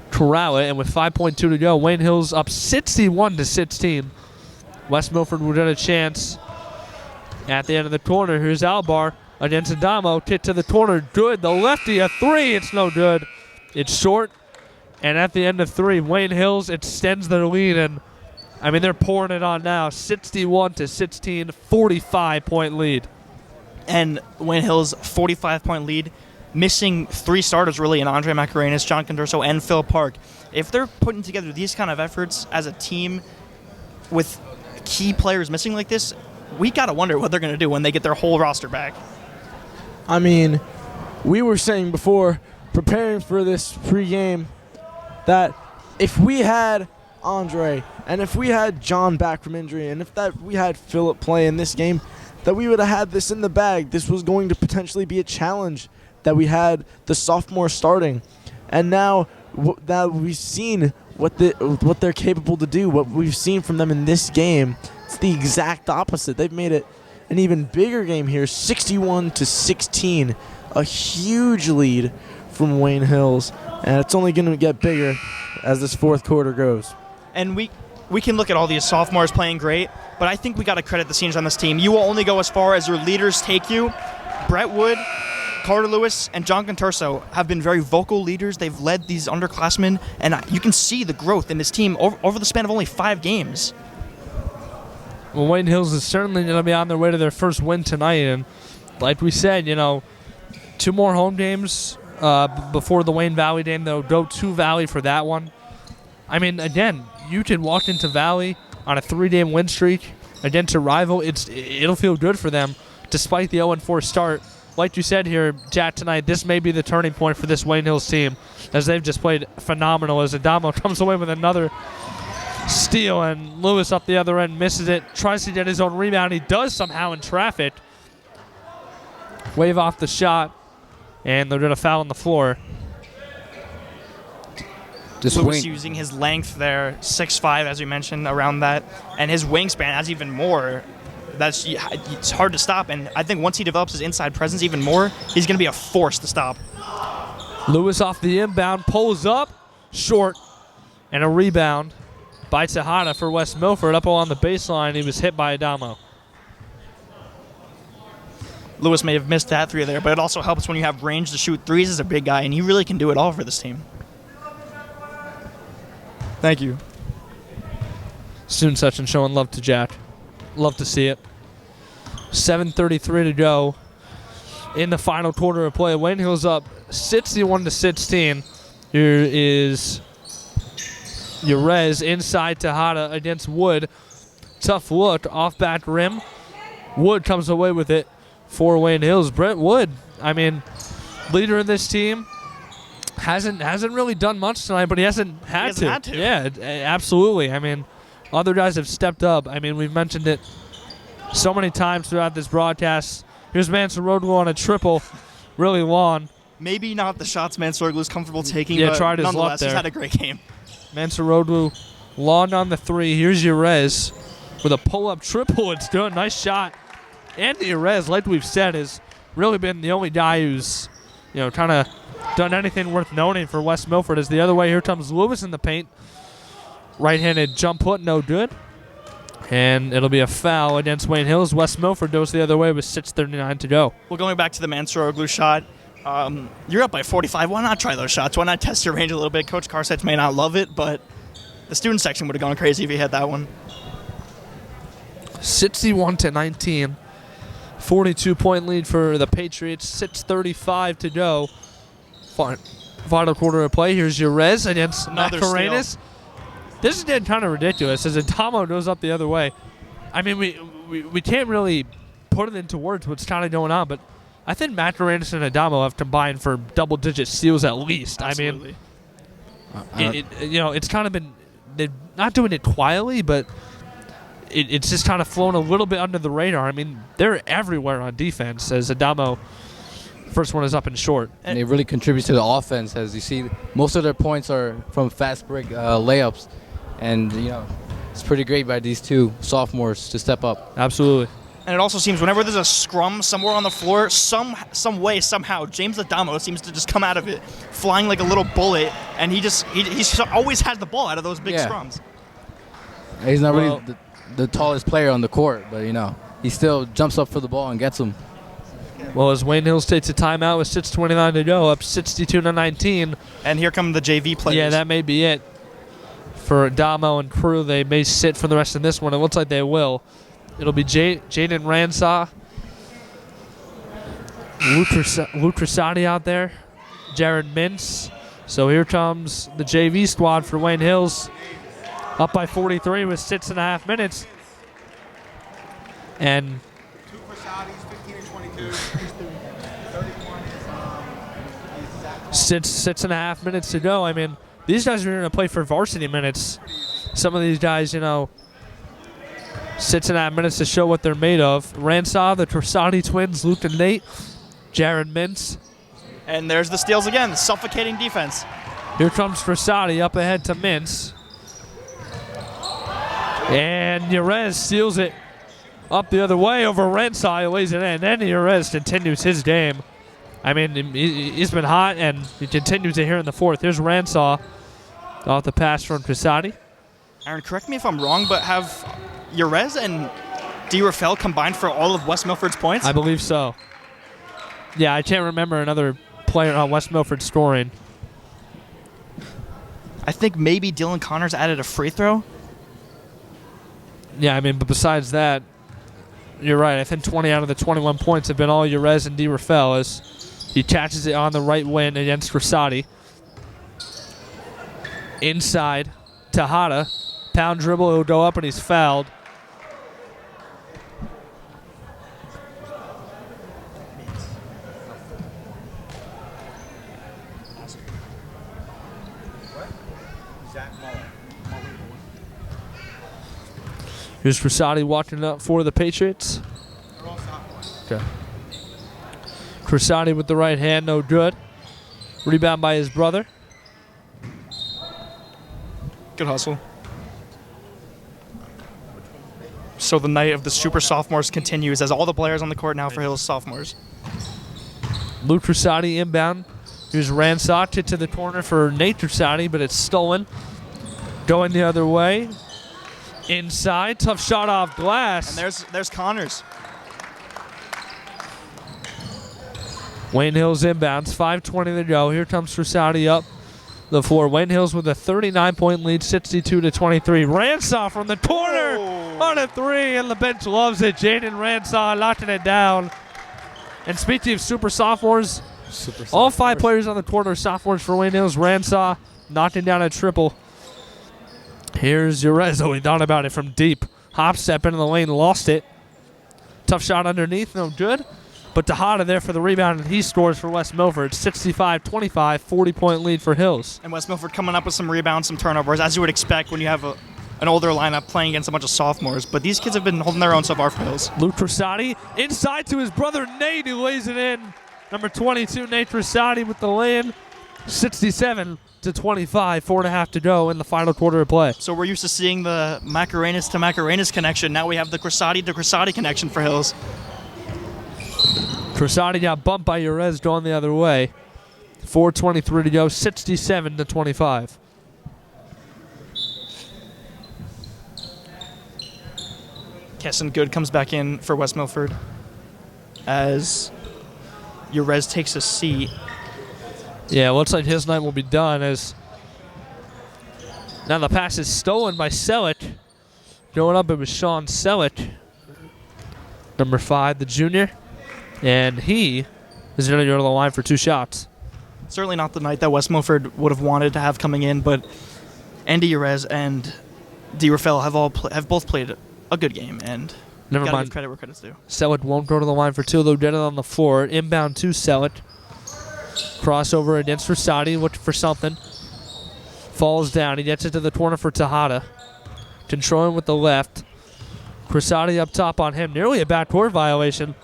[SPEAKER 1] corral it. And with 5.2 to go, Wayne Hills up 61-16. West Milford will get a chance at the end of the corner. Here's Albar against Adamo. Kick to the corner. Good. The lefty, a three. It's no good. It's short. And at the end of three, Wayne Hills extends their lead. And, I mean, they're pouring it on now. 61-16, 45-point lead.
[SPEAKER 2] And Wayne Hills, 45-point lead. Missing three starters, really, in Andre Macarenas, John Condurso, and Phil Park. If they're putting together these kind of efforts as a team with key players missing like this, we got to wonder what they're going to do when they get their whole roster back.
[SPEAKER 3] I mean, we were saying before, preparing for this pregame, that if we had Andre and if we had John back from injury and if that we had Philip play in this game, that we would have had this in the bag. This was going to potentially be a challenge that we had the sophomore starting. And now that we've seen what they're capable to do, what we've seen from them in this game, it's the exact opposite. They've made it an even bigger game here, 61-16, a huge lead from Wayne Hills, and it's only going to get bigger as this fourth quarter goes.
[SPEAKER 2] And we can look at all these sophomores playing great, but I think we got to credit the seniors on this team. You will only go as far as your leaders take you. Brett Wood, Carter Lewis, and John Conturso have been very vocal leaders. They've led these underclassmen, and you can see the growth in this team over the span of only 5 games.
[SPEAKER 1] Well, Wayne Hills is certainly going to be on their way to their first win tonight. And like we said, 2 more home games before the Wayne Valley game. They'll go to Valley for that one. I mean, again, you can walk into Valley on a 3-game win streak against a rival. It'll feel good for them despite the 0-4 start. Like you said here, Jack, tonight, this may be the turning point for this Wayne Hills team as they've just played phenomenal as Adamo comes away with another steal, and Lewis up the other end misses it, tries to get his own rebound. He does somehow in traffic. Wave off the shot, and they're going to foul on the floor.
[SPEAKER 2] Lewis using his length there, 6'5", as we mentioned, around that, and his wingspan has even more. It's hard to stop, and I think once he develops his inside presence even more, he's going to be a force to stop.
[SPEAKER 1] Lewis off the inbound, pulls up, short. And a rebound by Tejada for West Milford. Up along the baseline, he was hit by Adamo.
[SPEAKER 2] Lewis may have missed that three there, but it also helps when you have range to shoot threes as a big guy, and he really can do it all for this team. Thank you.
[SPEAKER 1] Student section showing love to Jack. Love to see it. 7:33 to go in the final quarter of play. Wayne Hills up 61-16. Here is Yerez inside Tejada against Wood. Tough look off back rim. Wood comes away with it for Wayne Hills. Brent Wood, I mean, leader of this team, hasn't really done much tonight, but he hasn't had to. Yeah, absolutely. I mean, other guys have stepped up. I mean, we've mentioned it so many times throughout this broadcast. Here's Manson Roadwell on a triple, really long.
[SPEAKER 2] Maybe not the shots Mansoroglu is comfortable taking,
[SPEAKER 1] Yeah,
[SPEAKER 2] but
[SPEAKER 1] tried his luck
[SPEAKER 2] nonetheless,
[SPEAKER 1] there.
[SPEAKER 2] he's had a great game.
[SPEAKER 1] Manson Roadwell long on the three. Here's Yerez with a pull-up triple. It's good. Nice shot. Andy Yerez, like we've said, has really been the only guy who's, kind of done anything worth noting for West Milford. As the other way, here comes Lewis in the paint. Right-handed jump put, no good. And it'll be a foul against Wayne Hills. West Milford goes the other way with 6:39 to go.
[SPEAKER 2] Well, going back to the Mansoroglu shot, you're up by 45. Why not try those shots? Why not test your range a little bit? Coach Carsetch may not love it, but the student section would have gone crazy if he had that one.
[SPEAKER 1] 61-19. 42-point lead for the Patriots. 6:35 to go. Final quarter of play. Here's Yerez against
[SPEAKER 2] Another
[SPEAKER 1] Macarenas. This is getting kind of ridiculous as Adamo goes up the other way. I mean, we can't really put it into words what's kind of going on, but I think Macarenas and Adamo have combined for double-digit steals at least.
[SPEAKER 2] Absolutely.
[SPEAKER 1] I mean, it's kind of been, they're not doing it quietly, but it's just kind of flown a little bit under the radar. I mean, they're everywhere on defense as Adamo, first one is up and short.
[SPEAKER 4] And it really contributes to the offense, as you see most of their points are from fast break layups. And, it's pretty great by these two sophomores to step up.
[SPEAKER 1] Absolutely.
[SPEAKER 2] And it also seems whenever there's a scrum somewhere on the floor, some way, somehow, James Adamo seems to just come out of it flying like a little bullet, and he always has the ball out of those big scrums.
[SPEAKER 4] He's not really the tallest player on the court, but, he still jumps up for the ball and gets them.
[SPEAKER 1] Well, as Wayne Hills takes a timeout with 6:29 to go, up 62-19.
[SPEAKER 2] And here come the JV players.
[SPEAKER 1] Yeah, that may be it. For Adamo and crew, they may sit for the rest of this one. It looks like they will. It'll be Jaden Ransaw, Luke Trasati out there, Jared Mintz. So here comes the JV squad for Wayne Hills. Up by 43 with 6.5 minutes. And 6.5 minutes to go. I mean, these guys are going to play for varsity minutes. Some of these guys, 6.5 minutes to show what they're made of. Ransaw, the Trasati twins, Luke and Nate, Jared Mintz.
[SPEAKER 2] And there's the steals again, suffocating defense.
[SPEAKER 1] Here comes Trasati up ahead to Mintz. And Yerez steals it up the other way over Ransaw. He lays it in. Then Yerez continues his game. I mean, he's been hot, and he continues it here in the fourth. Here's Ransaw off the pass from Trasati.
[SPEAKER 2] Aaron, correct me if I'm wrong, but have Yerez and D. Rafael combined for all of West Milford's points?
[SPEAKER 1] I believe so. Yeah, I can't remember another player on West Milford scoring.
[SPEAKER 2] I think maybe Dylan Connors added a free throw.
[SPEAKER 1] Yeah, I mean, but besides that, you're right. I think 20 out of the 21 points have been all Yerez and D. Rafael as he catches it on the right wing against Trasati. Inside, Tejada. Pound dribble, he'll go up and he's fouled. Here's Trasati walking up for the Patriots. Okay. Trasati with the right hand, no good. Rebound by his brother.
[SPEAKER 2] Good hustle. So the night of the super sophomores continues as all the players on the court now for Hills sophomores.
[SPEAKER 1] Luke Trasati inbound. Here's Ransaw to the corner for Nate Trasati, but it's stolen. Going the other way. Inside, tough shot off glass.
[SPEAKER 2] And there's Connors.
[SPEAKER 1] Wayne Hills inbounds, 5:20 to go. Here comes Trusati up the floor. Wayne Hills with a 39-point lead, 62-23. Ransaw from the corner on a three, and the bench loves it. Jaden Ransaw knocking it down. And speaking of super sophomores, all 5 players on the court are sophomores for Wayne Hills. Ransaw knocking down a triple. Here's Urezzo. He thought about it from deep. Hop step into the lane, lost it. Tough shot underneath, no good. But Tejada there for the rebound, and he scores for West Milford. 65-25, 40-point lead for Hills.
[SPEAKER 2] And West Milford coming up with some rebounds, some turnovers, as you would expect when you have an older lineup playing against a bunch of sophomores. But these kids have been holding their own so far for Hills.
[SPEAKER 1] Luke Trusati inside to his brother Nate, who lays it in. Number 22, Nate Trusati with the lay-in. 67-25, 4.5 to go in the final quarter of play.
[SPEAKER 2] So we're used to seeing the Macarenas to Macarenas connection. Now we have the Cressati to Cressati connection for Hills.
[SPEAKER 1] Trusati got bumped by Urez going the other way. 4:23 to go, 67-25.
[SPEAKER 2] Kesson Good comes back in for West Milford as Urez takes a seat.
[SPEAKER 1] Yeah, looks like his night will be done as now the pass is stolen by Selleck. Going up, it was Sean Selleck, number 5, the junior. And he is going to go to the line for 2 shots.
[SPEAKER 2] Certainly not the night that West Milford would have wanted to have coming in, but Andy Urez and D. Rafael have both played a good game, and
[SPEAKER 1] Never
[SPEAKER 2] gotta
[SPEAKER 1] mind.
[SPEAKER 2] give credit where credit's due.
[SPEAKER 1] Selleck won't go to the line for 2, though dead on the floor. Inbound to Selleck. Crossover against Versati, looking for something. Falls down. He gets it to the corner for Tejada. Controlling with the left. Cressati up top on him. Nearly a backcourt violation.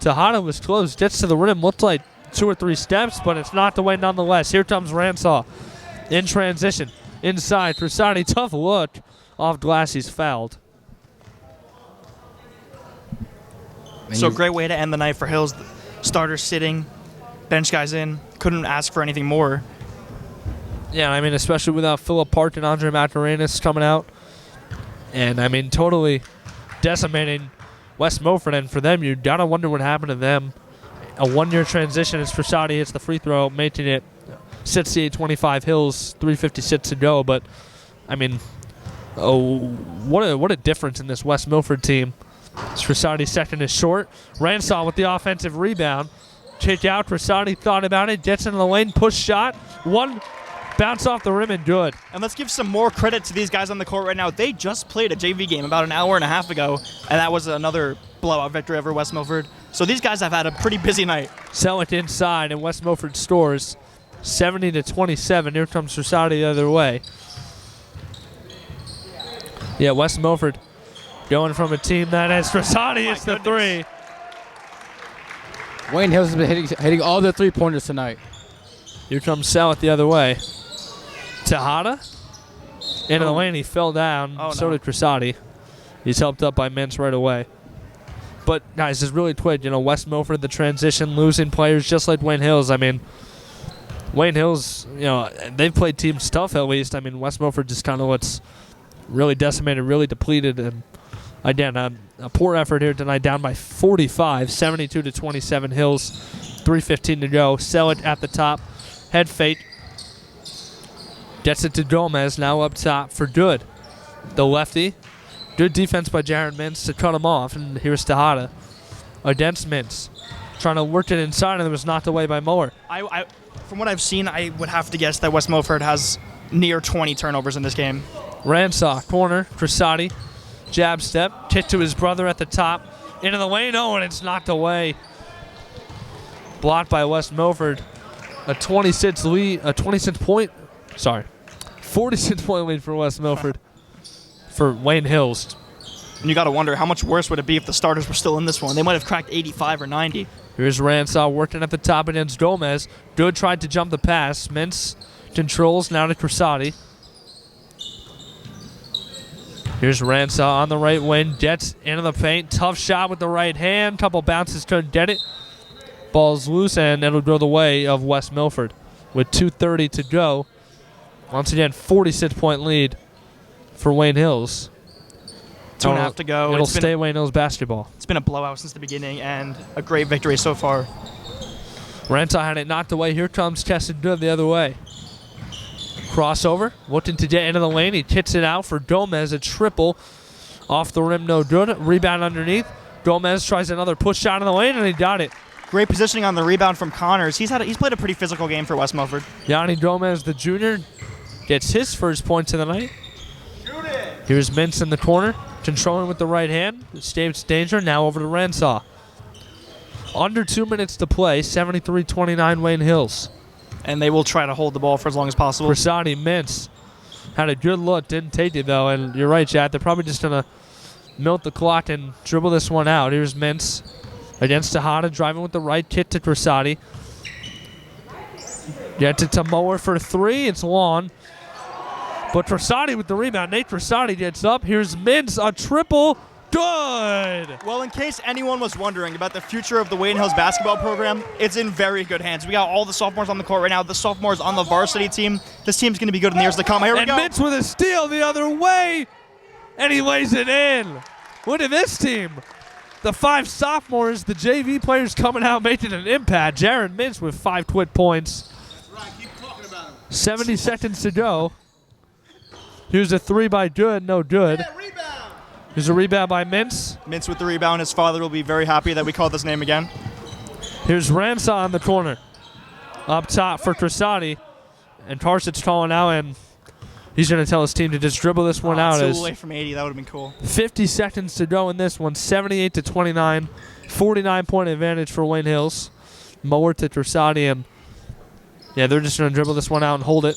[SPEAKER 1] Tejada was close. Gets to the rim. Looked like 2 or 3 steps, but it's knocked away nonetheless. Here comes Ransaw in transition. Inside. Cressati, tough look. Off glass, he's fouled.
[SPEAKER 2] So great way to end the night for Hills. Starters sitting, bench guys in. Couldn't ask for anything more.
[SPEAKER 1] Yeah, I mean, especially without Philip Park and Andre Macarenas coming out. And, I mean, totally decimating West Milford. And for them, you got to wonder what happened to them. A 1-year transition as Trusati hits the free throw, making it 68-25 Hills, 3:56 to go. But, I mean, what a difference in this West Milford team. Trusati's second is short. Ransaw with the offensive rebound. Kick out. Trusati thought about it. Gets into the lane. Push shot. One bounce off the rim and good.
[SPEAKER 2] And let's give some more credit to these guys on the court right now. They just played a JV game about an hour and a half ago, and that was another blowout victory over West Milford. So these guys have had a pretty busy night.
[SPEAKER 1] Selleck inside, and West Milford scores 70-27. Here comes Trusati the other way. Yeah, West Milford going from a team that has Trusati hits the three.
[SPEAKER 4] Wayne Hills has been hitting all the 3-pointers tonight.
[SPEAKER 1] Here comes Selleck the other way. Tejada into the lane. He fell down. So did Trusati. He's helped up by Mintz right away. But, guys, it's really quick. You know, West Milford, the transition, losing players just like Wayne Hills. I mean, Wayne Hills, you know, they've played teams tough at least. I mean, West Milford just kind of what's really decimated, really depleted. And, again, a poor effort here tonight, down by 45, 72-27 Hills, 3:15 to go. Selleck at the top. Head fake. Gets it to Gomez, now up top for Good. The lefty. Good defense by Jaron Mintz to cut him off. And here's Tejada against Mintz. Trying to work it inside, and it was knocked away by Muller.
[SPEAKER 2] From what I've seen, I would have to guess that West Milford has near 20 turnovers in this game.
[SPEAKER 1] Ransaw, corner, Cressati. Jab step, kick to his brother at the top. Into the lane, and it's knocked away. Blocked by West Milford. A 46 lead, a 46-point, 46-point lead for West Milford. For Wayne Hills.
[SPEAKER 2] And you got to wonder how much worse would it be if the starters were still in this one. They might have cracked 85 or 90.
[SPEAKER 1] Here's Ransaw working at the top against Gomez. Good tried to jump the pass. Mintz controls now to Cressati. Here's Ransaw on the right wing. Gets into the paint. Tough shot with the right hand. Couple bounces to get it. Ball's loose, and it'll go the way of West Milford with 2:30 to go. Once again, 46-point lead for Wayne Hills.
[SPEAKER 2] 2.5 to go.
[SPEAKER 1] It'll stay Wayne Hills basketball.
[SPEAKER 2] It's been a blowout since the beginning and a great victory so far.
[SPEAKER 1] Renta had it knocked away. Here comes Chesson Good the other way. Crossover. Looking to get into the lane. He kicks it out for Gomez. A triple. Off the rim, no good. Rebound underneath. Gomez tries another push shot in the lane, and he got it.
[SPEAKER 2] Great positioning on the rebound from Connors. He's played a pretty physical game for West Milford.
[SPEAKER 1] Yanni Gomez, the junior, gets his first points of the night. Here's Mintz in the corner, controlling with the right hand. Staves danger, now over to Ransaw. Under 2 minutes to play, 73-29 Wayne Hills.
[SPEAKER 2] And they will try to hold the ball for as long as possible.
[SPEAKER 1] Prasadi, Mintz, had a good look, didn't take it though, and you're right, Chad, they're probably just going to milk the clock and dribble this one out. Here's Mintz against Ahumada, driving with the right, kick to Prasadi. Gets it to Mower for 3, it's long. But Prasadi with the rebound. Nate Prasadi gets up. Here's Mintz, a triple. Good!
[SPEAKER 2] Well, in case anyone was wondering about the future of the Wayne Hills basketball program, it's in very good hands. We got all the sophomores on the court right now. The sophomores on the varsity team. This team's going to be good in the years to come. Here we go.
[SPEAKER 1] And Mintz with a steal the other way. And he lays it in. Look at this team. The 5 sophomores, the JV players coming out making an impact. Jaron Mintz with 5 quick points. 70 seconds to go. Here's a 3 by Good, no good. Here's a rebound by Mintz.
[SPEAKER 2] Mintz with the rebound. His father will be very happy that we called this name again.
[SPEAKER 1] Here's Ransaw in the corner. Up top for Trasati. And Tarsic's calling out, and he's going to tell his team to just dribble this one out.
[SPEAKER 2] Two away from 80, that would have been cool.
[SPEAKER 1] 50 seconds to go in this one. 78-29. 49-point advantage for Wayne Hills. Mower to Trasati, and yeah, they're just going to dribble this one out and hold it.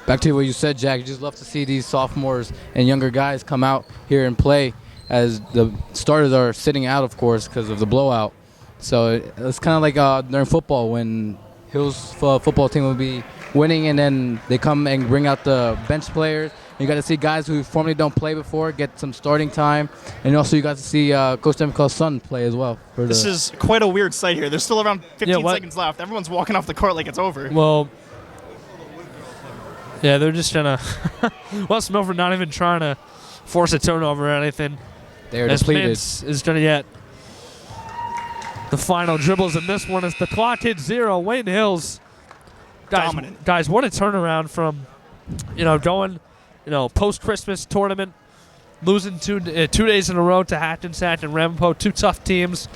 [SPEAKER 4] Back to what you said, Jack. You just love to see these sophomores and younger guys come out here and play, as the starters are sitting out, of course, because of the blowout. So it's kind of like during football when Hills football team will be winning, and then they come and bring out the bench players. You got to see guys who formerly don't play before get some starting time, and also you got to see Coach Demiko's son play as well.
[SPEAKER 2] This is quite a weird sight here. There's still around 15 seconds left. Everyone's walking off the court like it's over.
[SPEAKER 1] Well, yeah, they're just going to – West Milford not even trying to force a turnover or anything.
[SPEAKER 4] They're depleted.
[SPEAKER 1] Mintz is going to get the final dribbles in this one as the clock hits 0. Wayne Hills,
[SPEAKER 2] dominant.
[SPEAKER 1] Guys, what a turnaround from, going, post-Christmas tournament, losing 2 days in a row to Hackensack and Ramapo, 2 tough teams.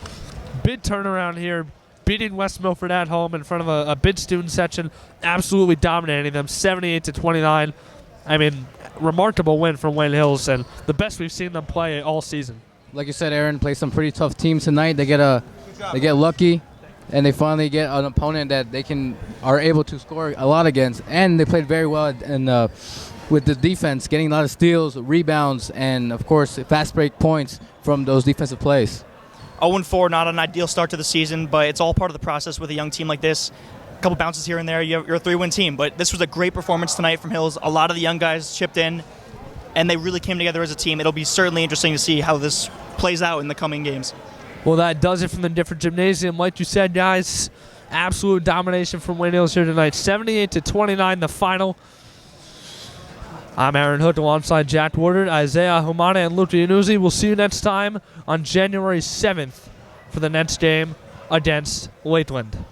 [SPEAKER 1] Big turnaround here, beating West Milford at home in front of a big student section, absolutely dominating them, 78-29. I mean, remarkable win from Wayne Hills, and the best we've seen them play all season.
[SPEAKER 4] Like you said, Aaron, play some pretty tough teams tonight. They get lucky, and they finally get an opponent that are able to score a lot against, and they played very well with the defense, getting a lot of steals, rebounds, and of course fast break points from those defensive plays.
[SPEAKER 2] 0-4, not an ideal start to the season, but it's all part of the process with a young team like this. A couple bounces here and there, you're a 3-win team, but this was a great performance tonight from Hills. A lot of the young guys chipped in, and they really came together as a team. It'll be certainly interesting to see how this plays out in the coming games.
[SPEAKER 1] Well, that does it from the different gymnasium. Like you said, guys, absolute domination from Wayne Hills here tonight. 78-29, the final. I'm Aaron Hood alongside Jack Woodard, Isaiah Ahumada, and Luca Yanuzzi. We'll see you next time on January 7th for the next game against Lakeland.